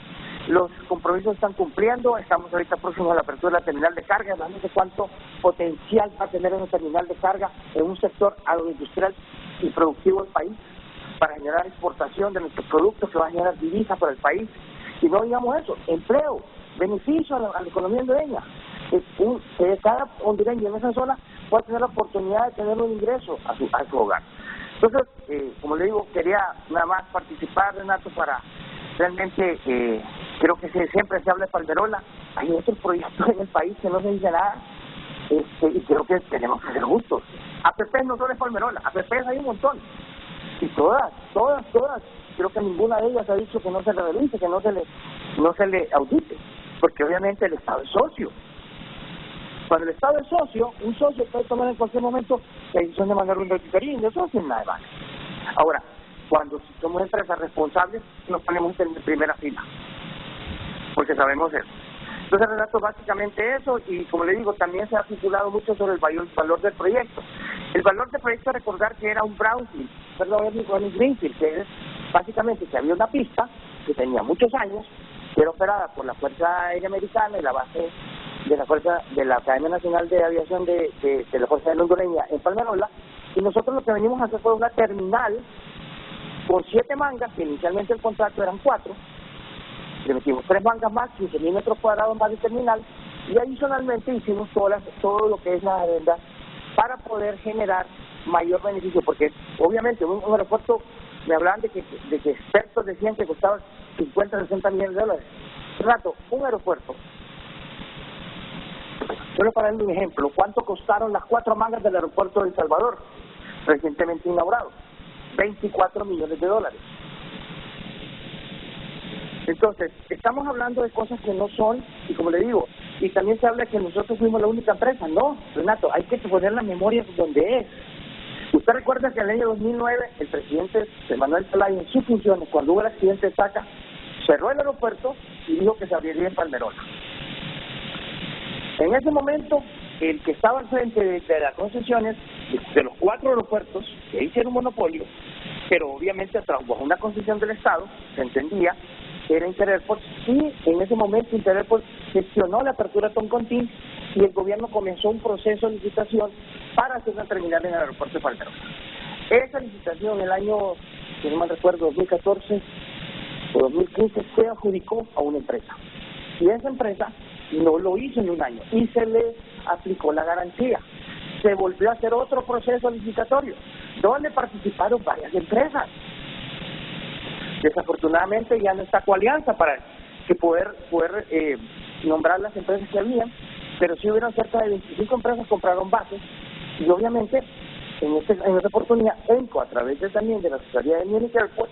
los compromisos están cumpliendo, estamos ahorita próximos a la apertura de la terminal de carga, no sé cuánto potencial va a tener una terminal de carga en un sector agroindustrial y productivo del país para generar exportación de nuestros productos que va a generar divisa para el país. Y no digamos eso, empleo, beneficio a la economía hondureña. Cada hondureño en esa zona puede tener la oportunidad de tener un ingreso a su hogar. Entonces, como le digo, quería nada más participar, Renato, para realmente, creo que siempre se habla de Palmerola, hay otros proyectos en el país que no se dice nada, y creo que tenemos que ser justos. APP no solo es Palmerola, APP hay un montón, y todas, creo que ninguna de ellas ha dicho que no se le revise, que no se le audite, porque obviamente el Estado es socio. Cuando el Estado es socio, un socio puede tomar en cualquier momento la decisión de mandar un auditoría, eso sin nada de más. Ahora, cuando somos empresas responsables, nos ponemos en primera fila, porque sabemos eso. Entonces, Renato, básicamente eso, y como le digo, también se ha articulado mucho sobre el valor del proyecto. El valor del proyecto, recordar que era un brownfield, un greenfield, que es básicamente que había una pista que tenía muchos años, que era operada por la Fuerza Aérea Americana y la base de la Academia Nacional de Aviación de la Fuerza Aérea Hondureña en Palmerola, y nosotros lo que venimos a hacer fue una terminal con 7 mangas, que inicialmente el contrato eran 4, le metimos 3 mangas más, 15.000 metros cuadrados más de terminal, y adicionalmente hicimos todo lo que es la adenda para poder generar mayor beneficio, porque obviamente un aeropuerto, me hablaban de que expertos decían que costaba 50, 60 millones de dólares. Renato, un aeropuerto, solo para darle un ejemplo, ¿cuánto costaron las 4 mangas del aeropuerto de El Salvador, recientemente inaugurado? 24 millones de dólares. Entonces, estamos hablando de cosas que no son, y como le digo, y también se habla que nosotros fuimos la única empresa. No, Renato, hay que poner la memoria donde es. Usted recuerda que en el año 2009, el presidente Manuel Zelaya, en sus funciones, cuando hubo el accidente de Saca, cerró el aeropuerto y dijo que se abriría en Palmerola. En ese momento, el que estaba al frente de las concesiones, de los 4 aeropuertos, que hicieron un monopolio, pero obviamente bajo una concesión del Estado, se entendía que era Interairport, y en ese momento Interairport gestionó la apertura de Toncontín y el gobierno comenzó un proceso de licitación para hacer una terminal en el aeropuerto de Palmerola. Esa licitación, en el año, si no mal recuerdo, 2014 o 2015, se adjudicó a una empresa. Y esa empresa no lo hizo en un año y se le aplicó la garantía. Se volvió a hacer otro proceso licitatorio donde participaron varias empresas. Desafortunadamente ya no está Coalianza para que poder nombrar las empresas que habían, pero sí hubieron cerca de 25 empresas compraron bases, y obviamente en esta oportunidad ENCO, a través también de la Secretaría de Munich Airport,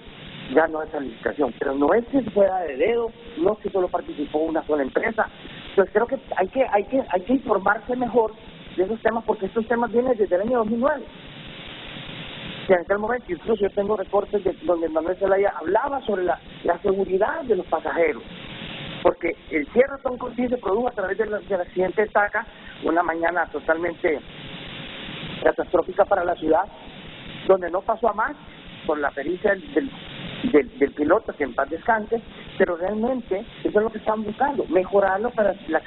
ganó esa licitación, pero no es que fuera de dedo, no es que solo participó una sola empresa. Entonces creo que hay que informarse mejor de esos temas, porque estos temas vienen desde el año 2009. Y en aquel momento, incluso yo tengo recortes donde Manuel Zelaya hablaba sobre la seguridad de los pasajeros, porque el cierre de Toncontín se produjo a través del accidente de Taca, una mañana totalmente catastrófica para la ciudad, donde no pasó a más por la pericia del piloto, que en paz descanse, pero realmente eso es lo que están buscando, mejorarlo para la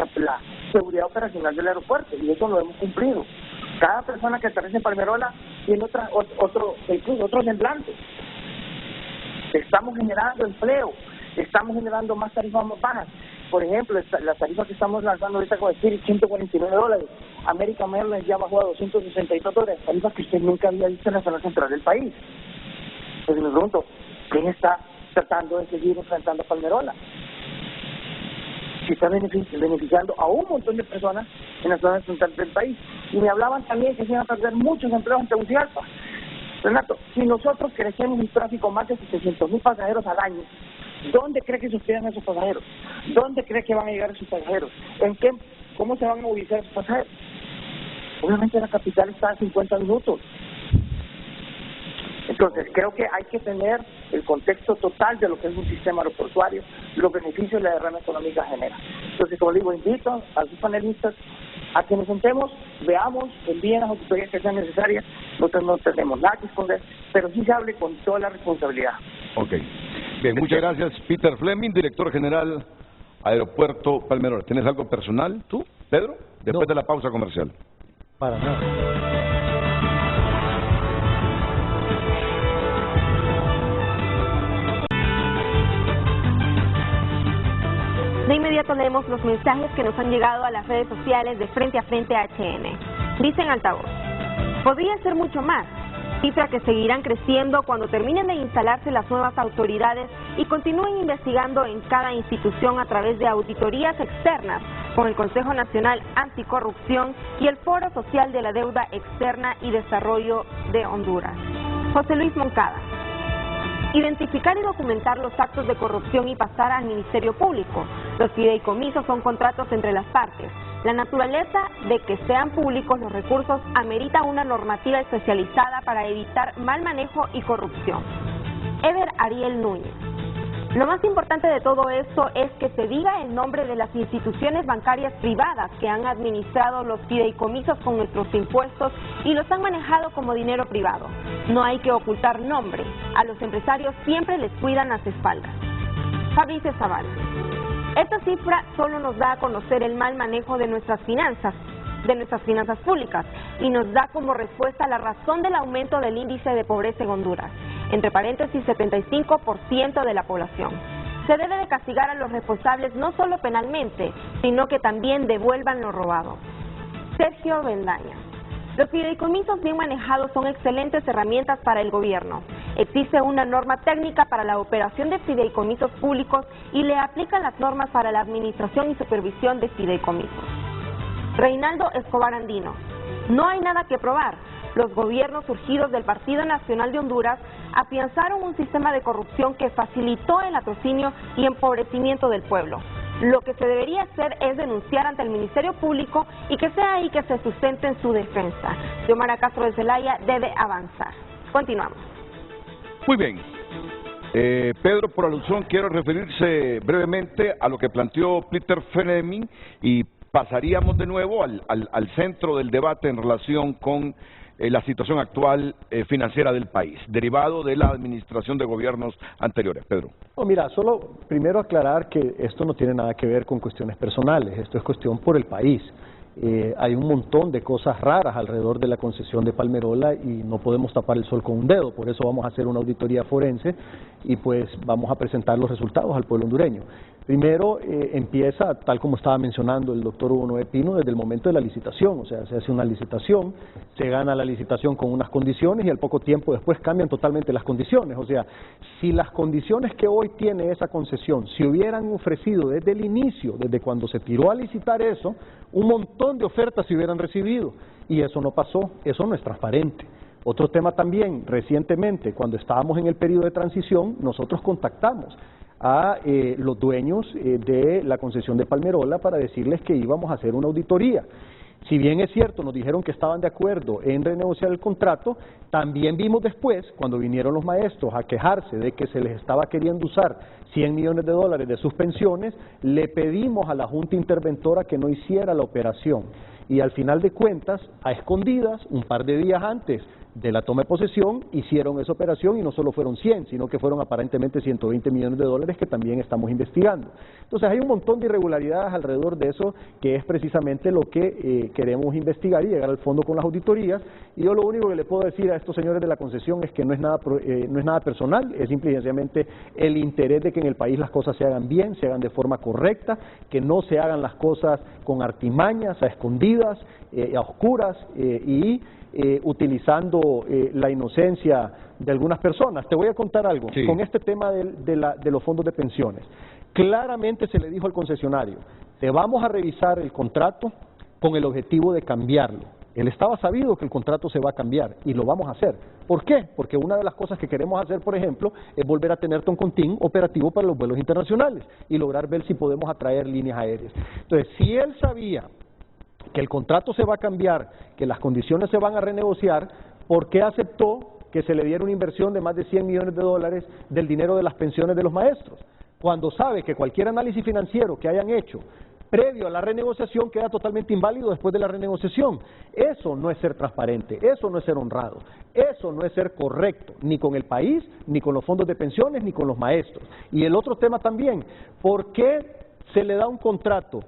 seguridad operacional del aeropuerto, y eso lo hemos cumplido. Cada persona que aterriza en Palmerola tiene otro semblante. Estamos generando empleo, estamos generando más tarifas más bajas. Por ejemplo, la tarifa que estamos lanzando ahorita con Spirit, $149. American Airlines ya bajó a $262, tarifas que usted nunca había visto en la zona central del país. Entonces me pregunto, ¿quién está tratando de seguir enfrentando a Palmerola? Si está beneficiando a un montón de personas en la zona central del país. Y me hablaban también que se iban a perder muchos empleos en Tegucigalpa. Renato, si nosotros crecemos un tráfico más de 700,000 pasajeros al año, ¿dónde cree que se hospedan esos pasajeros? ¿Dónde cree que van a llegar esos pasajeros? ¿En qué ¿cómo se van a movilizar esos pasajeros? Obviamente la capital está a 50 minutos. Entonces, creo que hay que tener el contexto total de lo que es un sistema aeroportuario, los beneficios y la derrama económica genera. Entonces, como digo, invito a sus panelistas a que nos sentemos, veamos, envíen las auditorías que sean necesarias. Nosotros no tenemos nada que esconder, pero sí se hable con toda la responsabilidad. Ok. Bien, muchas gracias, Peter Fleming, director general Aeropuerto Palmerola. ¿Tienes algo personal tú, Pedro? Después de la pausa comercial. Para nada. De inmediato leemos los mensajes que nos han llegado a las redes sociales de Frente a Frente HN. Dicen altavoz: podría ser mucho más, cifras que seguirán creciendo cuando terminen de instalarse las nuevas autoridades y continúen investigando en cada institución a través de auditorías externas con el Consejo Nacional Anticorrupción y el Foro Social de la Deuda Externa y Desarrollo de Honduras. José Luis Moncada: identificar y documentar los actos de corrupción y pasar al Ministerio Público. Los fideicomisos son contratos entre las partes. La naturaleza de que sean públicos los recursos amerita una normativa especializada para evitar mal manejo y corrupción. Ever Ariel Núñez: lo más importante de todo esto es que se diga el nombre de las instituciones bancarias privadas que han administrado los fideicomisos con nuestros impuestos y los han manejado como dinero privado. No hay que ocultar nombre. A los empresarios siempre les cuidan las espaldas. Fabricio Zavala: esta cifra solo nos da a conocer el mal manejo de nuestras finanzas públicas y nos da como respuesta la razón del aumento del índice de pobreza en Honduras, entre paréntesis 75% de la población. Se debe de castigar a los responsables no solo penalmente, sino que también devuelvan lo robado. Sergio Bendaña: los fideicomisos bien manejados son excelentes herramientas para el gobierno. Existe una norma técnica para la operación de fideicomisos públicos y le aplican las normas para la administración y supervisión de fideicomisos. Reinaldo Escobar Andino: no hay nada que probar. Los gobiernos surgidos del Partido Nacional de Honduras afianzaron un sistema de corrupción que facilitó el latrocinio y empobrecimiento del pueblo. Lo que se debería hacer es denunciar ante el Ministerio Público y que sea ahí que se sustente en su defensa. Xiomara Castro de Zelaya debe avanzar. Continuamos. Muy bien. Pedro, por alusión, quiero referirse brevemente a lo que planteó Peter Fleming y pasaríamos de nuevo al centro del debate en relación con la situación actual financiera del país, derivado de la administración de gobiernos anteriores. Pedro. No, mira, solo primero aclarar que esto no tiene nada que ver con cuestiones personales, esto es cuestión por el país. Hay un montón de cosas raras alrededor de la concesión de Palmerola y no podemos tapar el sol con un dedo, por eso vamos a hacer una auditoría forense y pues vamos a presentar los resultados al pueblo hondureño. Primero empieza, tal como estaba mencionando el doctor Hugo Noé Pino, desde el momento de la licitación, o sea, se hace una licitación, se gana la licitación con unas condiciones y al poco tiempo después cambian totalmente las condiciones, o sea, si las condiciones que hoy tiene esa concesión se hubieran ofrecido desde el inicio, desde cuando se tiró a licitar eso, un montón de ofertas se hubieran recibido y eso no pasó, eso no es transparente. Otro tema también, recientemente, cuando estábamos en el periodo de transición, nosotros contactamos a los dueños de la concesión de Palmerola para decirles que íbamos a hacer una auditoría. Si bien es cierto, nos dijeron que estaban de acuerdo en renegociar el contrato, también vimos después, cuando vinieron los maestros a quejarse de que se les estaba queriendo usar $100 millones de sus pensiones, le pedimos a la Junta Interventora que no hiciera la operación. Y al final de cuentas, a escondidas, un par de días antes de la toma de posesión, hicieron esa operación y no solo fueron 100, sino que fueron aparentemente $120 millones que también estamos investigando. Entonces hay un montón de irregularidades alrededor de eso que es precisamente lo que queremos investigar y llegar al fondo con las auditorías. Y yo lo único que le puedo decir a estos señores de la concesión es que no es nada personal, es simple y sencillamente el interés de que en el país las cosas se hagan bien, se hagan de forma correcta, que no se hagan las cosas con artimañas, a escondidas, a oscuras y utilizando la inocencia de algunas personas. Te voy a contar algo, sí. Con este tema de los fondos de pensiones. Claramente se le dijo al concesionario, te vamos a revisar el contrato con el objetivo de cambiarlo. Él estaba sabido que el contrato se va a cambiar y lo vamos a hacer. ¿Por qué? Porque una de las cosas que queremos hacer, por ejemplo, es volver a tener Toncontín operativo para los vuelos internacionales y lograr ver si podemos atraer líneas aéreas. Entonces, si él sabía que el contrato se va a cambiar, que las condiciones se van a renegociar, ¿por qué aceptó que se le diera una inversión de más de 100 millones de dólares del dinero de las pensiones de los maestros? Cuando sabe que cualquier análisis financiero que hayan hecho previo a la renegociación queda totalmente inválido después de la renegociación. Eso no es ser transparente, eso no es ser honrado, eso no es ser correcto, ni con el país, ni con los fondos de pensiones, ni con los maestros. Y el otro tema también, ¿por qué se le da un contrato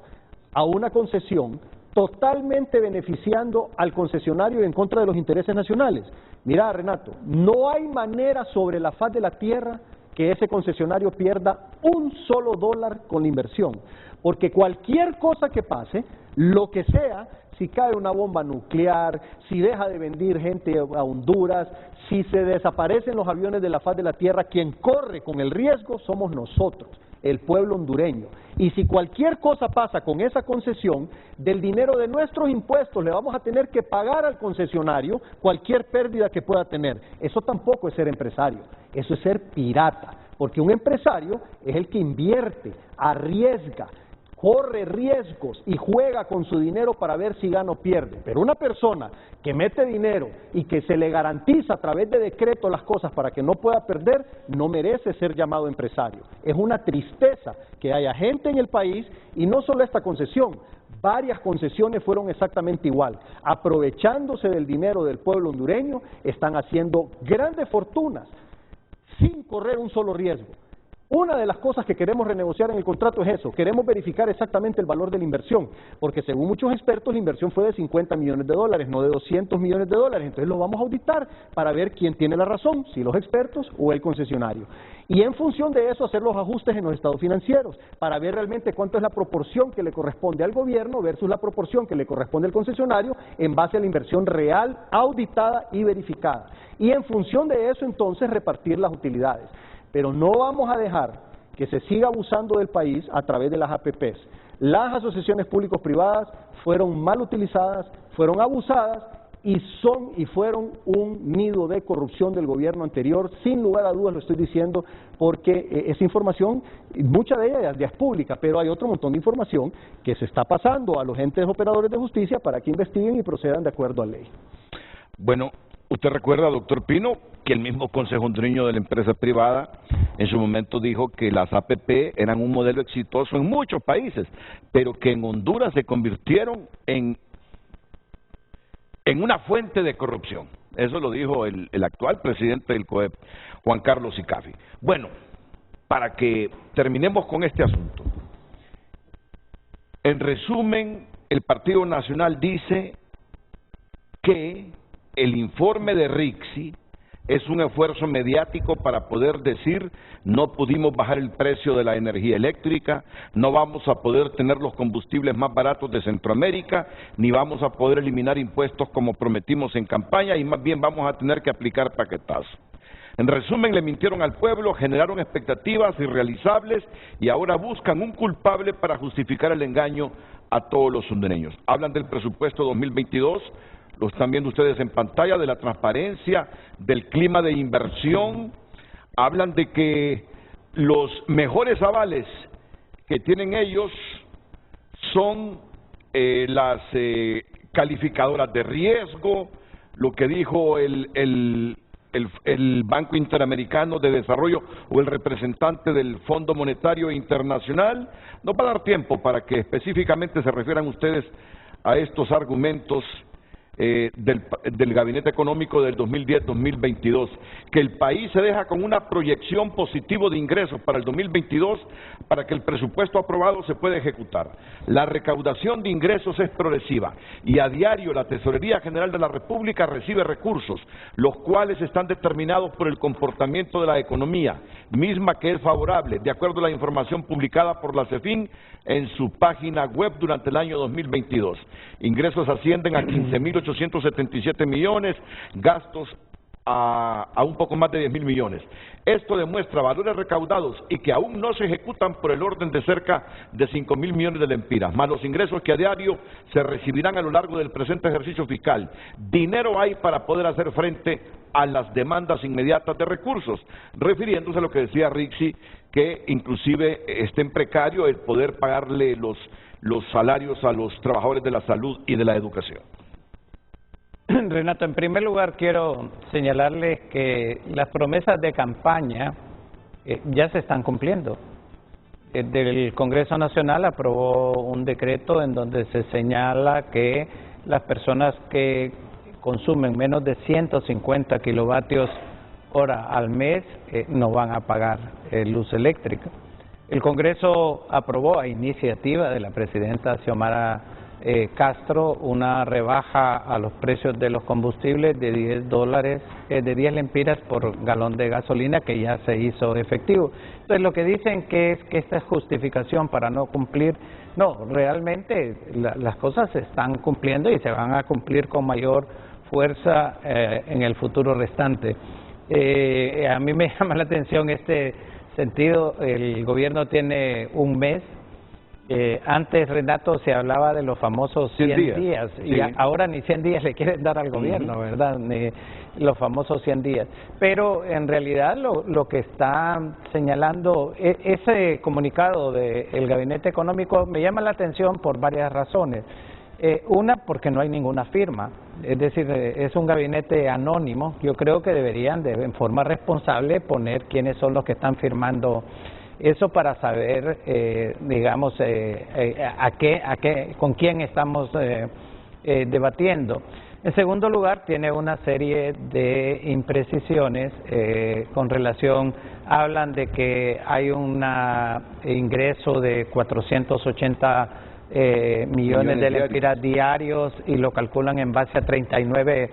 a una concesión totalmente beneficiando al concesionario y en contra de los intereses nacionales? Mira, Renato, no hay manera sobre la faz de la tierra que ese concesionario pierda un solo dólar con la inversión, porque cualquier cosa que pase, lo que sea, si cae una bomba nuclear, si deja de venir gente a Honduras, si se desaparecen los aviones de la faz de la tierra, quien corre con el riesgo somos nosotros, el pueblo hondureño. Y si cualquier cosa pasa con esa concesión, del dinero de nuestros impuestos le vamos a tener que pagar al concesionario cualquier pérdida que pueda tener. Eso tampoco es ser empresario, eso es ser pirata, porque un empresario es el que invierte, arriesga, corre riesgos y juega con su dinero para ver si gana o pierde. Pero una persona que mete dinero y que se le garantiza a través de decreto las cosas para que no pueda perder, no merece ser llamado empresario. Es una tristeza que haya gente en el país, y no solo esta concesión, varias concesiones fueron exactamente igual. Aprovechándose del dinero del pueblo hondureño, están haciendo grandes fortunas sin correr un solo riesgo. Una de las cosas que queremos renegociar en el contrato es eso, queremos verificar exactamente el valor de la inversión, porque según muchos expertos la inversión fue de 50 millones de dólares, no de 200 millones de dólares, entonces lo vamos a auditar para ver quién tiene la razón, si los expertos o el concesionario. Y en función de eso hacer los ajustes en los estados financieros, para ver realmente cuánto es la proporción que le corresponde al gobierno versus la proporción que le corresponde al concesionario en base a la inversión real, auditada y verificada. Y en función de eso entonces repartir las utilidades. Pero no vamos a dejar que se siga abusando del país a través de las APPs. Las asociaciones público-privadas fueron mal utilizadas, fueron abusadas y fueron un nido de corrupción del gobierno anterior. Sin lugar a dudas lo estoy diciendo porque esa información, mucha de ella ya es pública, pero hay otro montón de información que se está pasando a los entes operadores de justicia para que investiguen y procedan de acuerdo a ley. Bueno, usted recuerda, doctor Pino, que el mismo Consejo Hondureño de la Empresa Privada en su momento dijo que las APP eran un modelo exitoso en muchos países, pero que en Honduras se convirtieron en una fuente de corrupción. Eso lo dijo el actual presidente del COEP, Juan Carlos Sicafi. Bueno, para que terminemos con este asunto, en resumen, el Partido Nacional dice que el informe de RICSI es un esfuerzo mediático para poder decir no pudimos bajar el precio de la energía eléctrica, no vamos a poder tener los combustibles más baratos de Centroamérica, ni vamos a poder eliminar impuestos como prometimos en campaña, y más bien vamos a tener que aplicar paquetazo. En resumen, le mintieron al pueblo, generaron expectativas irrealizables y ahora buscan un culpable para justificar el engaño a todos los hondureños. Hablan del presupuesto 2022, lo están viendo ustedes en pantalla, de la transparencia, del clima de inversión. Hablan de que los mejores avales que tienen ellos son las calificadoras de riesgo, lo que dijo el Banco Interamericano de Desarrollo o el representante del Fondo Monetario Internacional. No va a dar tiempo para que específicamente se refieran ustedes a estos argumentos del Gabinete Económico del 2010-2022, que el país se deja con una proyección positiva de ingresos para el 2022 para que el presupuesto aprobado se pueda ejecutar. La recaudación de ingresos es progresiva y a diario la Tesorería General de la República recibe recursos, los cuales están determinados por el comportamiento de la economía, misma que es favorable, de acuerdo a la información publicada por la CEFIN en su página web durante el año 2022. Ingresos ascienden a 15.877 millones, gastos a un poco más de 10.000 millones. Esto demuestra valores recaudados y que aún no se ejecutan por el orden de cerca de 5.000 millones de lempiras, más los ingresos que a diario se recibirán a lo largo del presente ejercicio fiscal. Dinero hay para poder hacer frente a las demandas inmediatas de recursos, refiriéndose a lo que decía Rixi, que inclusive esté en precario el poder pagarle los salarios a los trabajadores de la salud y de la educación. Renato, en primer lugar quiero señalarles que las promesas de campaña ya se están cumpliendo. El Congreso Nacional aprobó un decreto en donde se señala que las personas que consumen menos de 150 kilovatios hora al mes no van a pagar luz eléctrica. El Congreso aprobó a iniciativa de la presidenta Xiomara Castro una rebaja a los precios de los combustibles de $10 lempiras por galón de gasolina, que ya se hizo efectivo. Entonces lo que dicen que es que esta es justificación para no cumplir, no, realmente las cosas se están cumpliendo y se van a cumplir con mayor fuerza en el futuro restante. A mí me llama la atención este sentido, el gobierno tiene un mes. Antes, Renato, se hablaba de los famosos 100 días y sí, ahora ni 100 días le quieren dar al gobierno, ¿verdad? Ni los famosos 100 días. Pero en realidad lo que está señalando ese comunicado del Gabinete Económico me llama la atención por varias razones. Una, porque no hay ninguna firma, es decir, es un gabinete anónimo. Yo creo que deberían, en forma responsable, poner quiénes son los que están firmando eso para saber, digamos, con quién estamos debatiendo. En segundo lugar, tiene una serie de imprecisiones con relación, hablan de que hay un ingreso de 480 millones de lempiras diarios y lo calculan en base a 39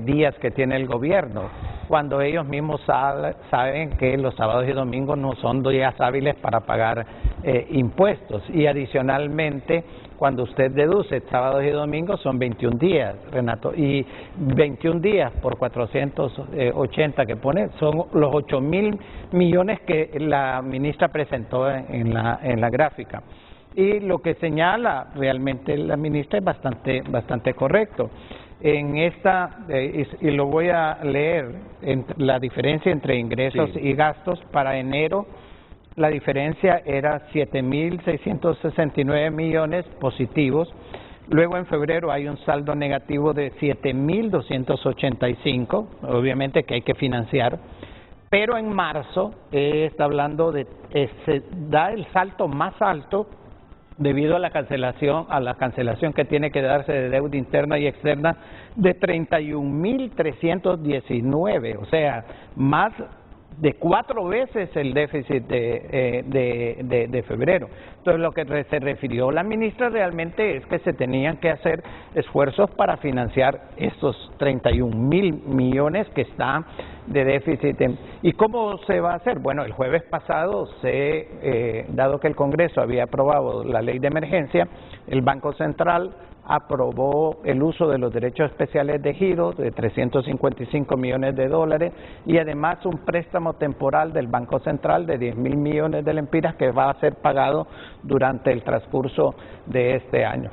días que tiene el gobierno, cuando ellos mismos saben que los sábados y domingos no son días hábiles para pagar impuestos, y adicionalmente cuando usted deduce sábados y domingos son 21 días, Renato, y 21 días por 480 que pone son los 8.000 millones que la ministra presentó en la gráfica. Y lo que señala realmente la ministra es bastante correcto. En esta, y lo voy a leer, la diferencia entre ingresos y gastos para enero, la diferencia era 7.669 millones positivos. Luego en febrero hay un saldo negativo de 7.285, obviamente que hay que financiar. Pero en marzo está hablando de, se da el salto más alto debido a la cancelación que tiene que darse de deuda interna y externa de 31.319, o sea, más de 4 veces el déficit de febrero. Entonces, lo que se refirió la ministra realmente es que se tenían que hacer esfuerzos para financiar estos 31.000 millones que están de déficit. ¿Y cómo se va a hacer? Bueno, el jueves pasado, dado que el Congreso había aprobado la ley de emergencia, el Banco Central aprobó el uso de los derechos especiales de giro de 355 millones de dólares y además un préstamo temporal del Banco Central de 10.000 millones de lempiras que va a ser pagado durante el transcurso de este año.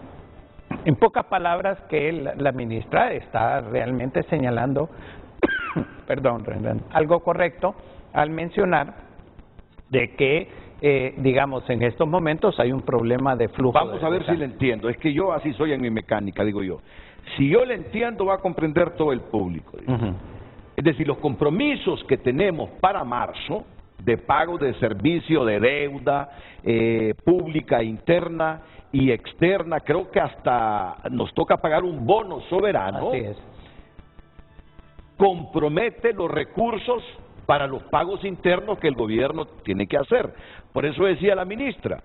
En pocas palabras, que la ministra está realmente señalando perdón, algo correcto al mencionar de que digamos, en estos momentos hay un problema de flujo. Vamos a ver si le entiendo. Es que yo así soy en mi mecánica, digo yo. Si yo le entiendo, va a comprender todo el público. Es decir, los compromisos que tenemos para marzo, de pago de servicio, de deuda pública, interna y externa, creo que hasta nos toca pagar un bono soberano. Así es. Compromete los recursos para los pagos internos que el gobierno tiene que hacer. Por eso decía la ministra,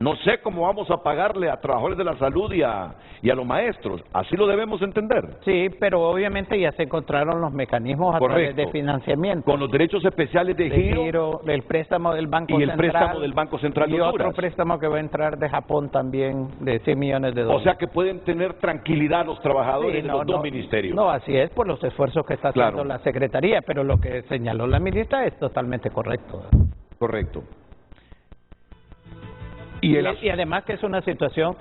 No sé cómo vamos a pagarle a trabajadores de la salud y a los maestros. Así lo debemos entender. Sí, pero obviamente ya se encontraron los mecanismos a través de financiamiento. Con los derechos especiales de giro, el préstamo del Banco y Central. El préstamo del Banco Central de Honduras. Y otro préstamo que va a entrar de Japón también, de 100 millones de dólares. O sea que pueden tener tranquilidad los trabajadores de los dos ministerios. No, así es, por los esfuerzos que está haciendo la Secretaría, pero lo que señaló la ministra es totalmente correcto. Correcto. Y además que es una situación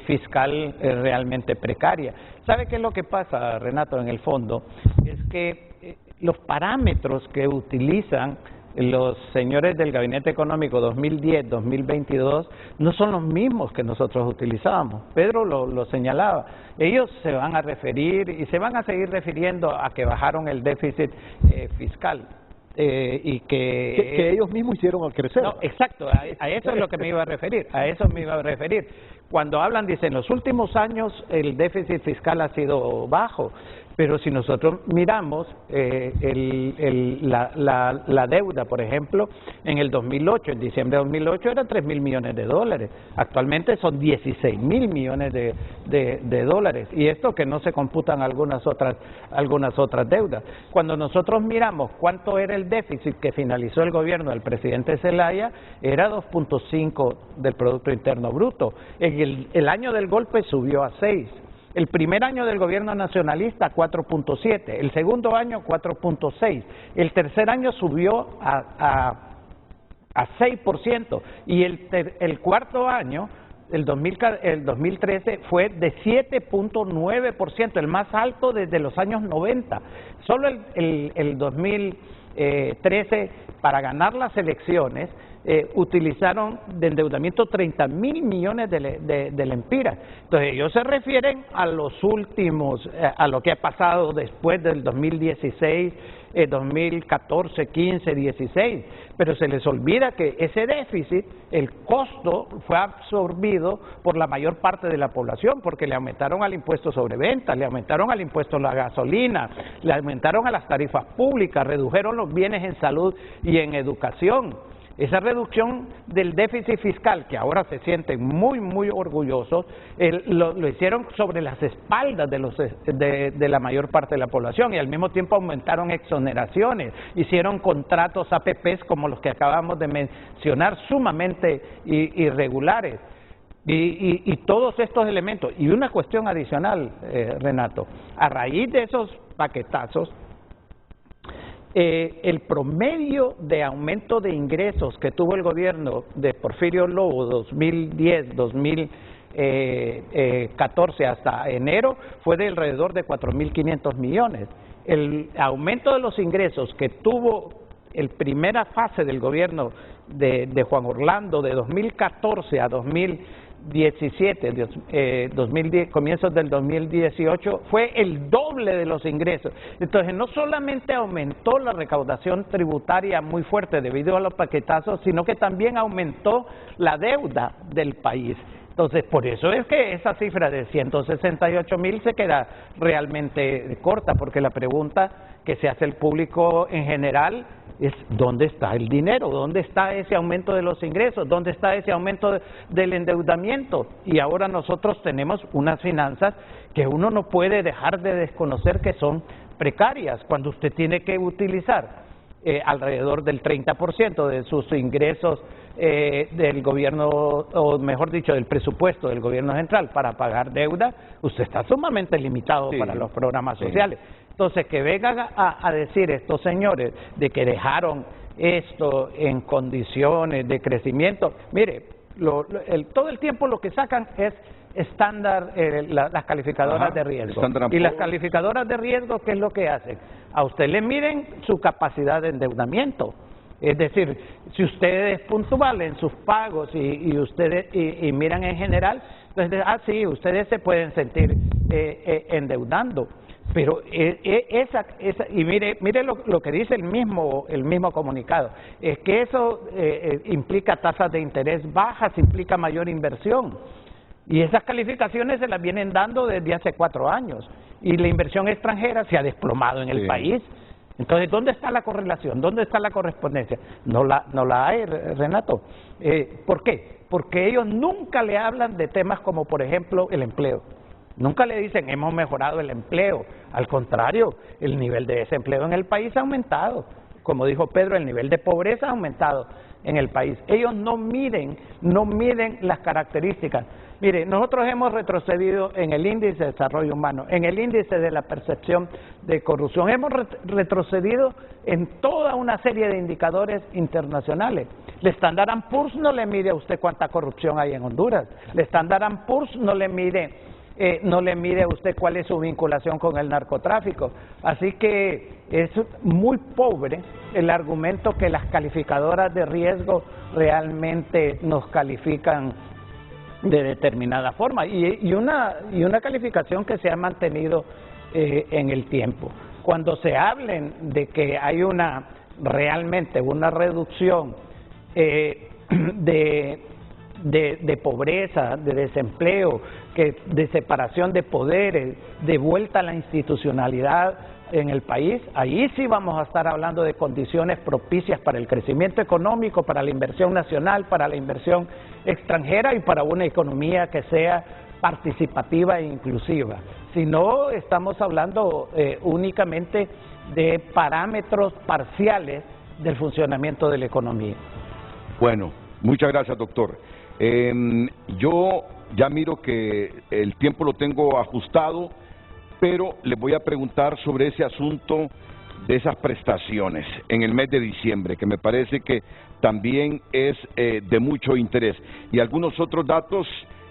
fiscal realmente precaria. ¿Sabe qué es lo que pasa, Renato, en el fondo? Es que los parámetros que utilizan los señores del Gabinete Económico 2010-2022 no son los mismos que nosotros utilizábamos. Pedro lo señalaba. Ellos se van a referir y se van a seguir refiriendo a que bajaron el déficit fiscal. Y que ellos mismos hicieron al crecer. No, exacto, a eso es lo que me iba a referir, Cuando hablan, dicen, en los últimos años el déficit fiscal ha sido bajo, pero si nosotros miramos la deuda, por ejemplo, en el 2008, en diciembre de 2008 eran 3.000 millones de dólares, actualmente son 16.000 millones de dólares, y esto que no se computan algunas otras deudas. Cuando nosotros miramos cuánto era el déficit que finalizó el gobierno del presidente Zelaya, era 2.5 del Producto Interno Bruto. En el año del golpe subió a 6. El primer año del gobierno nacionalista 4.7, el segundo año 4.6, el tercer año subió a 6% y el cuarto año, el 2013, fue de 7.9%, el más alto desde los años 90. Solo el 2013, para ganar las elecciones, utilizaron de endeudamiento 30.000 millones de lempiras. Entonces ellos se refieren a los últimos, a lo que ha pasado después del 2016, 2014, 15, 16, pero se les olvida que ese déficit, el costo fue absorbido por la mayor parte de la población, porque le aumentaron al impuesto sobre ventas, le aumentaron al impuesto a la gasolina, le aumentaron a las tarifas públicas, redujeron los bienes en salud y en educación. Esa reducción del déficit fiscal, que ahora se sienten muy, muy orgullosos, lo hicieron sobre las espaldas de la mayor parte de la población, y al mismo tiempo aumentaron exoneraciones, hicieron contratos APPs como los que acabamos de mencionar, sumamente irregulares. Y todos estos elementos. Y una cuestión adicional, Renato, a raíz de esos paquetazos, el promedio de aumento de ingresos que tuvo el gobierno de Porfirio Lobo 2010, 2014 hasta enero fue de alrededor de 4.500 millones. El aumento de los ingresos que tuvo el primera fase del gobierno de Juan Orlando de 2014 a 2017, comienzos del 2018, fue el doble de los ingresos. Entonces, no solamente aumentó la recaudación tributaria muy fuerte debido a los paquetazos, sino que también aumentó la deuda del país. Entonces, por eso es que esa cifra de 168.000 se queda realmente corta, porque la pregunta que se hace el público en general es ¿dónde está el dinero? ¿Dónde está ese aumento de los ingresos? ¿Dónde está ese aumento del endeudamiento? Y ahora nosotros tenemos unas finanzas que uno no puede dejar de desconocer que son precarias, cuando usted tiene que utilizar alrededor del 30% de sus ingresos del gobierno, o mejor dicho, del presupuesto del gobierno central para pagar deuda. Usted está sumamente limitado para los programas sociales. Entonces, que vengan a decir estos señores de que dejaron esto en condiciones de crecimiento, mire, todo el tiempo lo que sacan es estándar, las calificadoras de riesgo. Y las calificadoras de riesgo, ¿qué es lo que hacen? A usted le miden su capacidad de endeudamiento. Es decir, si usted es puntual en sus pagos y ustedes y miran en general, entonces, sí, ustedes se pueden sentir endeudando. Pero y mire lo que dice el mismo comunicado, es que eso implica tasas de interés bajas, implica mayor inversión. Y esas calificaciones se las vienen dando desde hace 4 años. Y la inversión extranjera se ha desplomado en el país. Entonces, ¿dónde está la correlación? ¿Dónde está la correspondencia? No la hay, Renato. ¿Por qué? Porque ellos nunca le hablan de temas como, por ejemplo, el empleo. Nunca le dicen, hemos mejorado el empleo. Al contrario, el nivel de desempleo en el país ha aumentado. Como dijo Pedro, el nivel de pobreza ha aumentado en el país. Ellos no miden las características. Mire, nosotros hemos retrocedido en el índice de desarrollo humano, en el índice de la percepción de corrupción. Hemos retrocedido en toda una serie de indicadores internacionales. El Standard & Poor's no le mide a usted cuánta corrupción hay en Honduras. El Standard & Poor's no le mide a usted cuál es su vinculación con el narcotráfico. Así que es muy pobre el argumento que las calificadoras de riesgo realmente nos califican de determinada forma y una calificación que se ha mantenido en el tiempo. Cuando se hablen de que hay realmente una reducción de pobreza, de desempleo, de separación de poderes, de vuelta a la institucionalidad en el país, ahí sí vamos a estar hablando de condiciones propicias para el crecimiento económico, para la inversión nacional, para la inversión extranjera y para una economía que sea participativa e inclusiva. Si no, estamos hablando únicamente de parámetros parciales del funcionamiento de la economía. Bueno, muchas gracias, doctor. Yo ya miro que el tiempo lo tengo ajustado, pero les voy a preguntar sobre ese asunto de esas prestaciones en el mes de diciembre, que me parece que también es de mucho interés, y algunos otros datos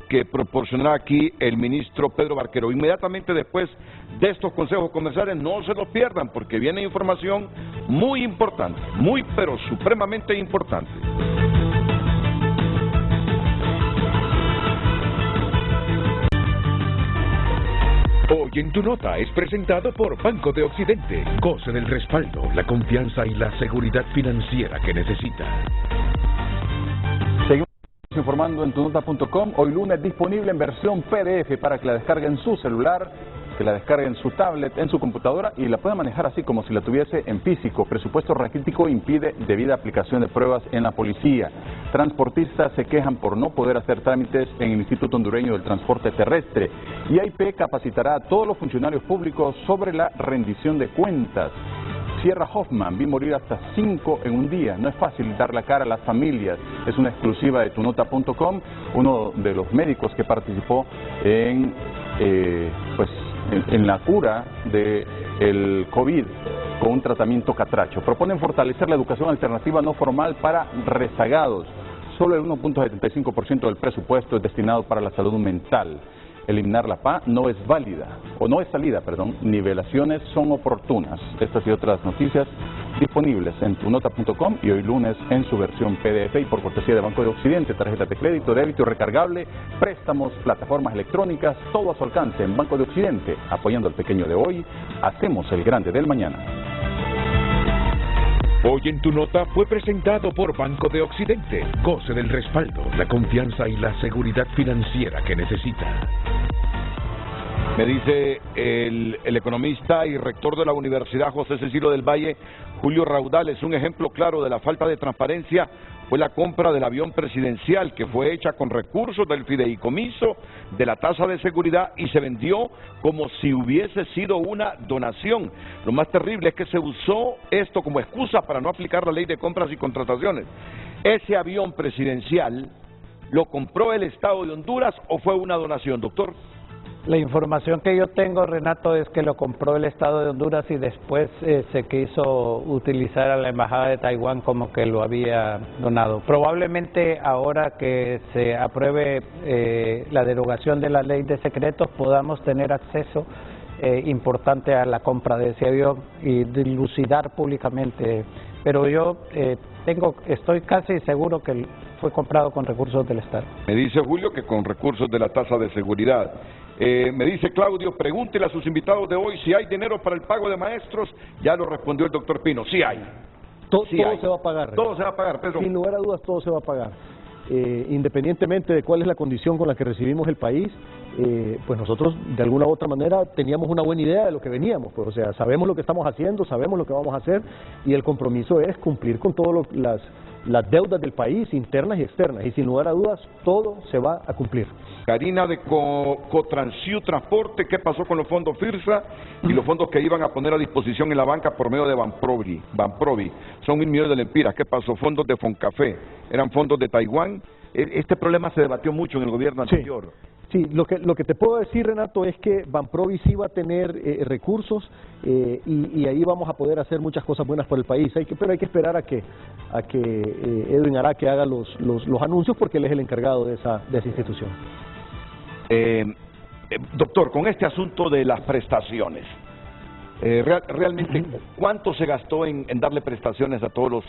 que proporcionará aquí el ministro Pedro Barquero. Inmediatamente después de estos consejos comerciales, no se los pierdan, porque viene información muy importante, muy pero supremamente importante. Hoy en Tu Nota es presentado por Banco de Occidente. Goce del respaldo, la confianza y la seguridad financiera que necesita. Seguimos informando en tunota.com. Hoy lunes disponible en versión PDF para que la descarguen en su celular, que la descarguen en su tablet, en su computadora y la pueda manejar así como si la tuviese en físico. Presupuesto raquítico impide debida aplicación de pruebas en la policía. Transportistas se quejan por no poder hacer trámites en el Instituto Hondureño del Transporte Terrestre. Y AIP capacitará a todos los funcionarios públicos sobre la rendición de cuentas. Sierra Hoffman, vi morir hasta 5 en un día. No es fácil dar la cara a las familias. Es una exclusiva de tunota.com. Uno de los médicos que participó en la cura del COVID con un tratamiento catracho. Proponen fortalecer la educación alternativa no formal para rezagados. Solo el 1.75% del presupuesto es destinado para la salud mental. Eliminar la PA no es salida. Nivelaciones son oportunas. Estas y otras noticias disponibles en tunota.com y hoy lunes en su versión PDF y por cortesía de Banco de Occidente, tarjetas de crédito, débito recargable, préstamos, plataformas electrónicas, todo a su alcance en Banco de Occidente. Apoyando al pequeño de hoy, hacemos el grande del mañana. Hoy en Tu Nota fue presentado por Banco de Occidente. Goce del respaldo, la confianza y la seguridad financiera que necesita. Me dice el economista y rector de la Universidad José Cecilio del Valle, Julio Raudales, un ejemplo claro de la falta de transparencia fue la compra del avión presidencial, que fue hecha con recursos del fideicomiso de la tasa de seguridad y se vendió como si hubiese sido una donación. Lo más terrible es que se usó esto como excusa para no aplicar la ley de compras y contrataciones. ¿Ese avión presidencial lo compró el Estado de Honduras o fue una donación, doctor? La información que yo tengo, Renato, es que lo compró el Estado de Honduras y después se quiso utilizar a la Embajada de Taiwán como que lo había donado. Probablemente ahora que se apruebe la derogación de la ley de secretos podamos tener acceso importante a la compra de ese avión y dilucidar públicamente. Pero yo estoy casi seguro que fue comprado con recursos del Estado. Me dice Julio que con recursos de la tasa de seguridad. Me dice Claudio, pregúntele a sus invitados de hoy si hay dinero para el pago de maestros. Ya lo respondió el doctor Pino, sí hay. Todo se va a pagar. Todo se va a pagar, Pedro. Sin lugar a dudas, todo se va a pagar. independientemente de cuál es la condición con la que recibimos el país, pues nosotros de alguna u otra manera teníamos una buena idea de lo que veníamos, pues, o sea, sabemos lo que estamos haciendo, sabemos lo que vamos a hacer, y el compromiso es cumplir con todas las deudas del país, internas y externas, y sin lugar a dudas todo se va a cumplir. Karina de Cotransiu Transporte, ¿qué pasó con los fondos FIRSA y los fondos que iban a poner a disposición en la banca por medio de Banprovi? Son 1.000 millones de lempiras. ¿Qué pasó? Fondos de Foncafé, eran fondos de Taiwán. Este problema se debatió mucho en el gobierno anterior. Sí, lo que te puedo decir, Renato, es que Banprovi sí va a tener recursos y ahí vamos a poder hacer muchas cosas buenas por el país. Pero hay que esperar a que Edwin Araque haga los anuncios, porque él es el encargado de esa institución. Doctor, con este asunto de las prestaciones, realmente, ¿cuánto se gastó en darle prestaciones a todos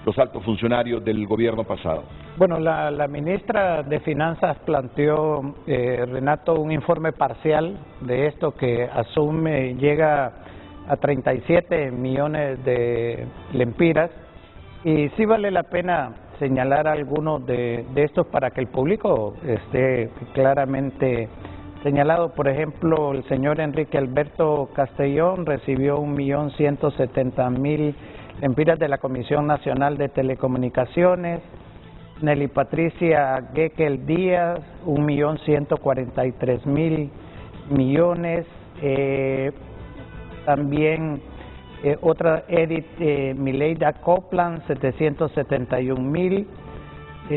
los altos funcionarios del gobierno pasado? Bueno, la ministra de Finanzas planteó, Renato, un informe parcial de esto que llega a 37 millones de lempiras, y sí vale la pena señalar algunos de estos para que el público esté claramente señalado. Por ejemplo, el señor Enrique Alberto Castellón recibió 1.170.000 lempiras de la Comisión Nacional de Telecomunicaciones. Nelly Patricia Gekel Díaz, 1.143.000 millones. También otra, Edith Mileida Copland, 771.000.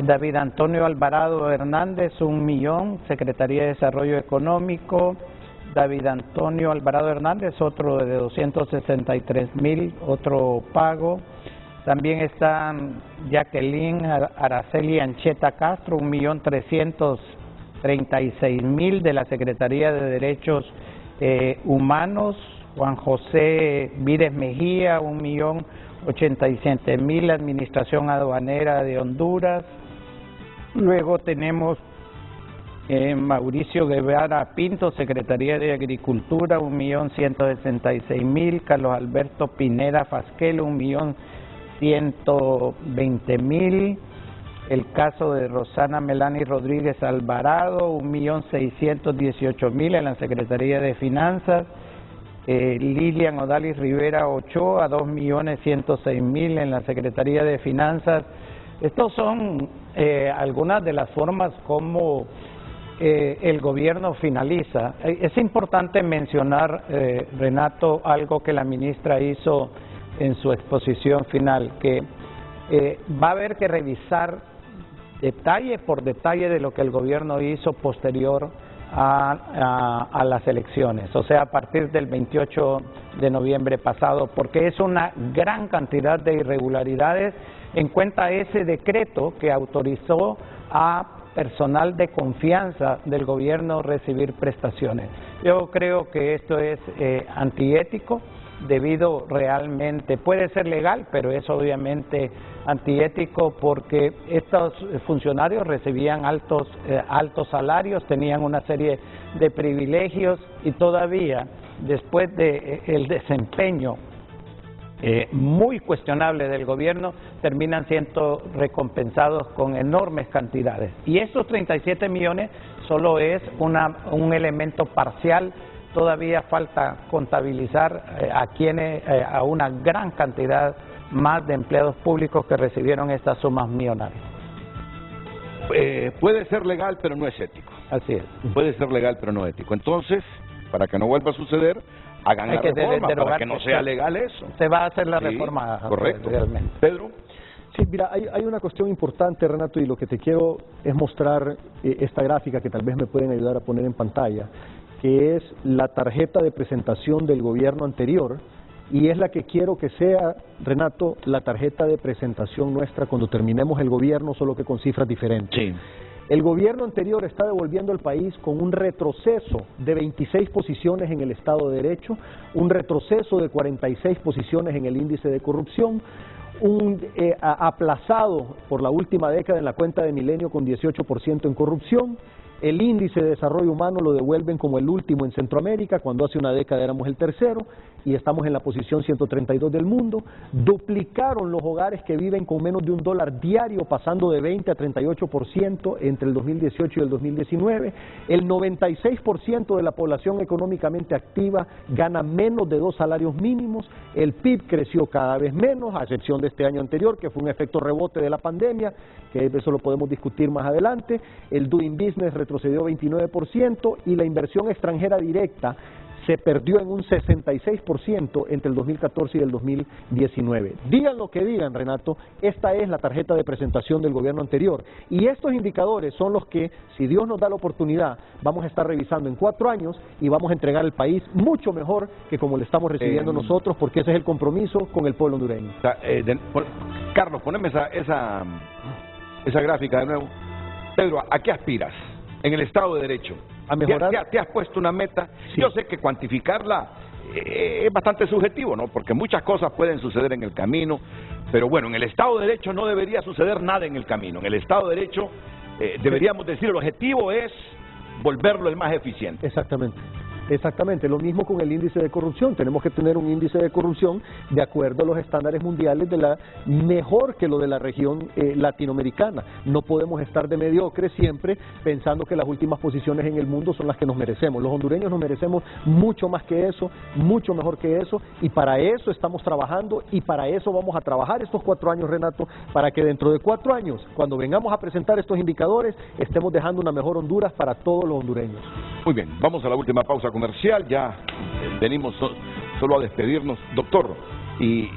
David Antonio Alvarado Hernández, 1 millón, Secretaría de Desarrollo Económico. David Antonio Alvarado Hernández, otro de 263.000, otro pago. También están Jacqueline Araceli Ancheta Castro, 1.336.000 de la Secretaría de Derechos Humanos. Juan José Vides Mejía, 1.087.000, Administración Aduanera de Honduras. Luego tenemos Mauricio Guevara Pinto, Secretaría de Agricultura, 1.166.000, Carlos Alberto Pineda Fasquel, 1.120.000, el caso de Rosana Melani Rodríguez Alvarado, 1.618.000 en la Secretaría de Finanzas, Lilian Odalis Rivera Ochoa, 2.106.000 en la Secretaría de Finanzas. Estos son algunas de las formas como el gobierno finaliza. Es importante mencionar, Renato, algo que la ministra hizo en su exposición final, que va a haber que revisar detalle por detalle de lo que el gobierno hizo posterior a las elecciones, o sea, a partir del 28 de noviembre pasado, porque es una gran cantidad de irregularidades en cuenta ese decreto que autorizó a personal de confianza del gobierno recibir prestaciones. Yo creo que esto es antiético, debido realmente, puede ser legal, pero es obviamente antiético, porque estos funcionarios recibían altos salarios, tenían una serie de privilegios, y todavía después de el desempeño muy cuestionable del gobierno, terminan siendo recompensados con enormes cantidades. Y estos 37 millones solo es un elemento parcial. Todavía falta contabilizar a una gran cantidad más de empleados públicos que recibieron estas sumas millonarias. Puede ser legal, pero no es ético. Así es. Puede ser legal, pero no ético. Entonces, para que no vuelva a suceder, hagan la reforma para que no sea legal eso. Se va a hacer la reforma. Correcto. Realmente. Pedro. Sí, mira, hay una cuestión importante, Renato, y lo que te quiero es mostrar esta gráfica que tal vez me pueden ayudar a poner en pantalla, que es la tarjeta de presentación del gobierno anterior, y es la que quiero que sea, Renato, la tarjeta de presentación nuestra cuando terminemos el gobierno, solo que con cifras diferentes. Sí. El gobierno anterior está devolviendo al país con un retroceso de 26 posiciones en el Estado de Derecho, un retroceso de 46 posiciones en el índice de corrupción, aplazado por la última década en la cuenta de Milenio con 18% en corrupción, El índice de desarrollo humano lo devuelven como el último en Centroamérica, cuando hace una década éramos el tercero, y estamos en la posición 132 del mundo. Duplicaron los hogares que viven con menos de $1 diario, pasando de 20 a 38% entre el 2018 y el 2019. El 96% de la población económicamente activa gana menos de 2 salarios mínimos. El PIB creció cada vez menos, a excepción de este año anterior, que fue un efecto rebote de la pandemia, que eso lo podemos discutir más adelante. El Doing Business retrocedió 29% y la inversión extranjera directa se perdió en un 66% entre el 2014 y el 2019. Digan lo que digan, Renato, esta es la tarjeta de presentación del gobierno anterior. Y estos indicadores son los que, si Dios nos da la oportunidad, vamos a estar revisando en 4 años y vamos a entregar el país mucho mejor que como lo estamos recibiendo nosotros, porque ese es el compromiso con el pueblo hondureño. Carlos, poneme esa gráfica de nuevo. Pedro, ¿a qué aspiras en el Estado de Derecho? A mejorar. ¿Te has puesto una meta? Sí. Yo sé que cuantificarla es bastante subjetivo, ¿no? Porque muchas cosas pueden suceder en el camino, pero bueno, en el Estado de Derecho no debería suceder nada en el camino. En el Estado de Derecho deberíamos decir, el objetivo es volverlo el más eficiente. Exactamente. Exactamente, lo mismo con el índice de corrupción. Tenemos que tener un índice de corrupción de acuerdo a los estándares mundiales mejor que lo de la región latinoamericana. No podemos estar de mediocres siempre pensando que las últimas posiciones en el mundo son las que nos merecemos. Los hondureños nos merecemos mucho más que eso, mucho mejor que eso, y para eso estamos trabajando y para eso vamos a trabajar estos 4 años, Renato, para que dentro de 4 años, cuando vengamos a presentar estos indicadores, estemos dejando una mejor Honduras para todos los hondureños. Muy bien, vamos a la última pausa comercial, ya venimos solo a despedirnos, doctor, y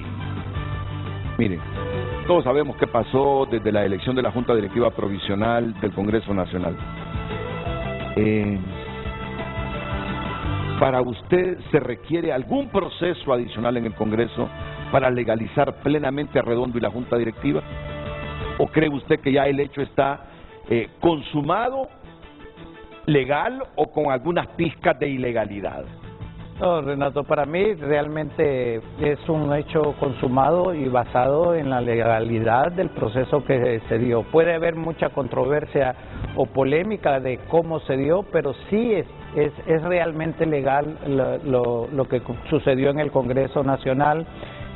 miren, todos sabemos qué pasó desde la elección de la Junta Directiva Provisional del Congreso Nacional. ¿Para usted se requiere algún proceso adicional en el Congreso para legalizar plenamente a Redondo y la Junta Directiva? ¿O cree usted que ya el hecho está consumado, legal o con algunas pizcas de ilegalidad? No, Renato, para mí realmente es un hecho consumado y basado en la legalidad del proceso que se dio. Puede haber mucha controversia o polémica de cómo se dio, pero sí es realmente legal lo que sucedió en el Congreso Nacional.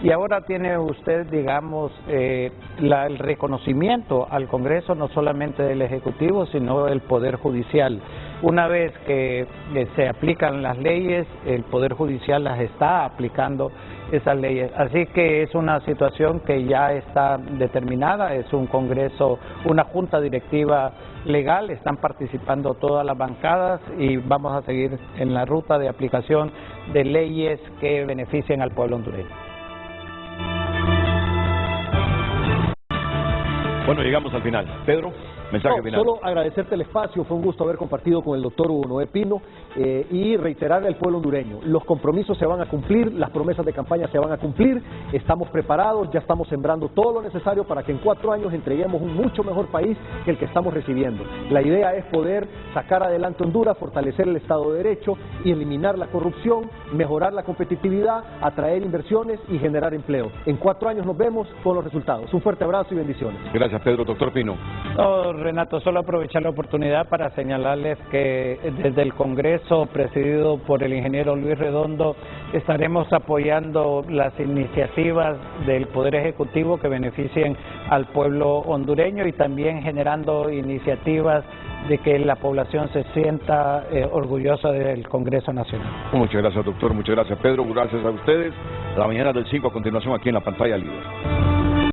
Y ahora tiene usted, digamos, el reconocimiento al Congreso, no solamente del Ejecutivo, sino del Poder Judicial. Una vez que se aplican las leyes, el Poder Judicial las está aplicando esas leyes. Así que es una situación que ya está determinada, es un Congreso, una Junta Directiva legal, están participando todas las bancadas y vamos a seguir en la ruta de aplicación de leyes que beneficien al pueblo hondureño. Bueno, llegamos al final. Pedro, mensaje final. Solo agradecerte el espacio, fue un gusto haber compartido con el doctor Hugo Noé Pino y reiterarle al pueblo hondureño, los compromisos se van a cumplir, las promesas de campaña se van a cumplir, estamos preparados, ya estamos sembrando todo lo necesario para que en 4 años entreguemos un mucho mejor país que el que estamos recibiendo. La idea es poder sacar adelante Honduras, fortalecer el Estado de Derecho y eliminar la corrupción, mejorar la competitividad, atraer inversiones y generar empleo. En 4 años nos vemos con los resultados. Un fuerte abrazo y bendiciones. Gracias, Pedro. Doctor Pino. No, Renato, solo aprovechar la oportunidad para señalarles que desde el Congreso presidido por el ingeniero Luis Redondo estaremos apoyando las iniciativas del Poder Ejecutivo que beneficien al pueblo hondureño y también generando iniciativas de que la población se sienta orgullosa del Congreso Nacional. Muchas gracias, doctor. Muchas gracias, Pedro. Gracias a ustedes. La mañana del 5 a continuación aquí en la pantalla libre.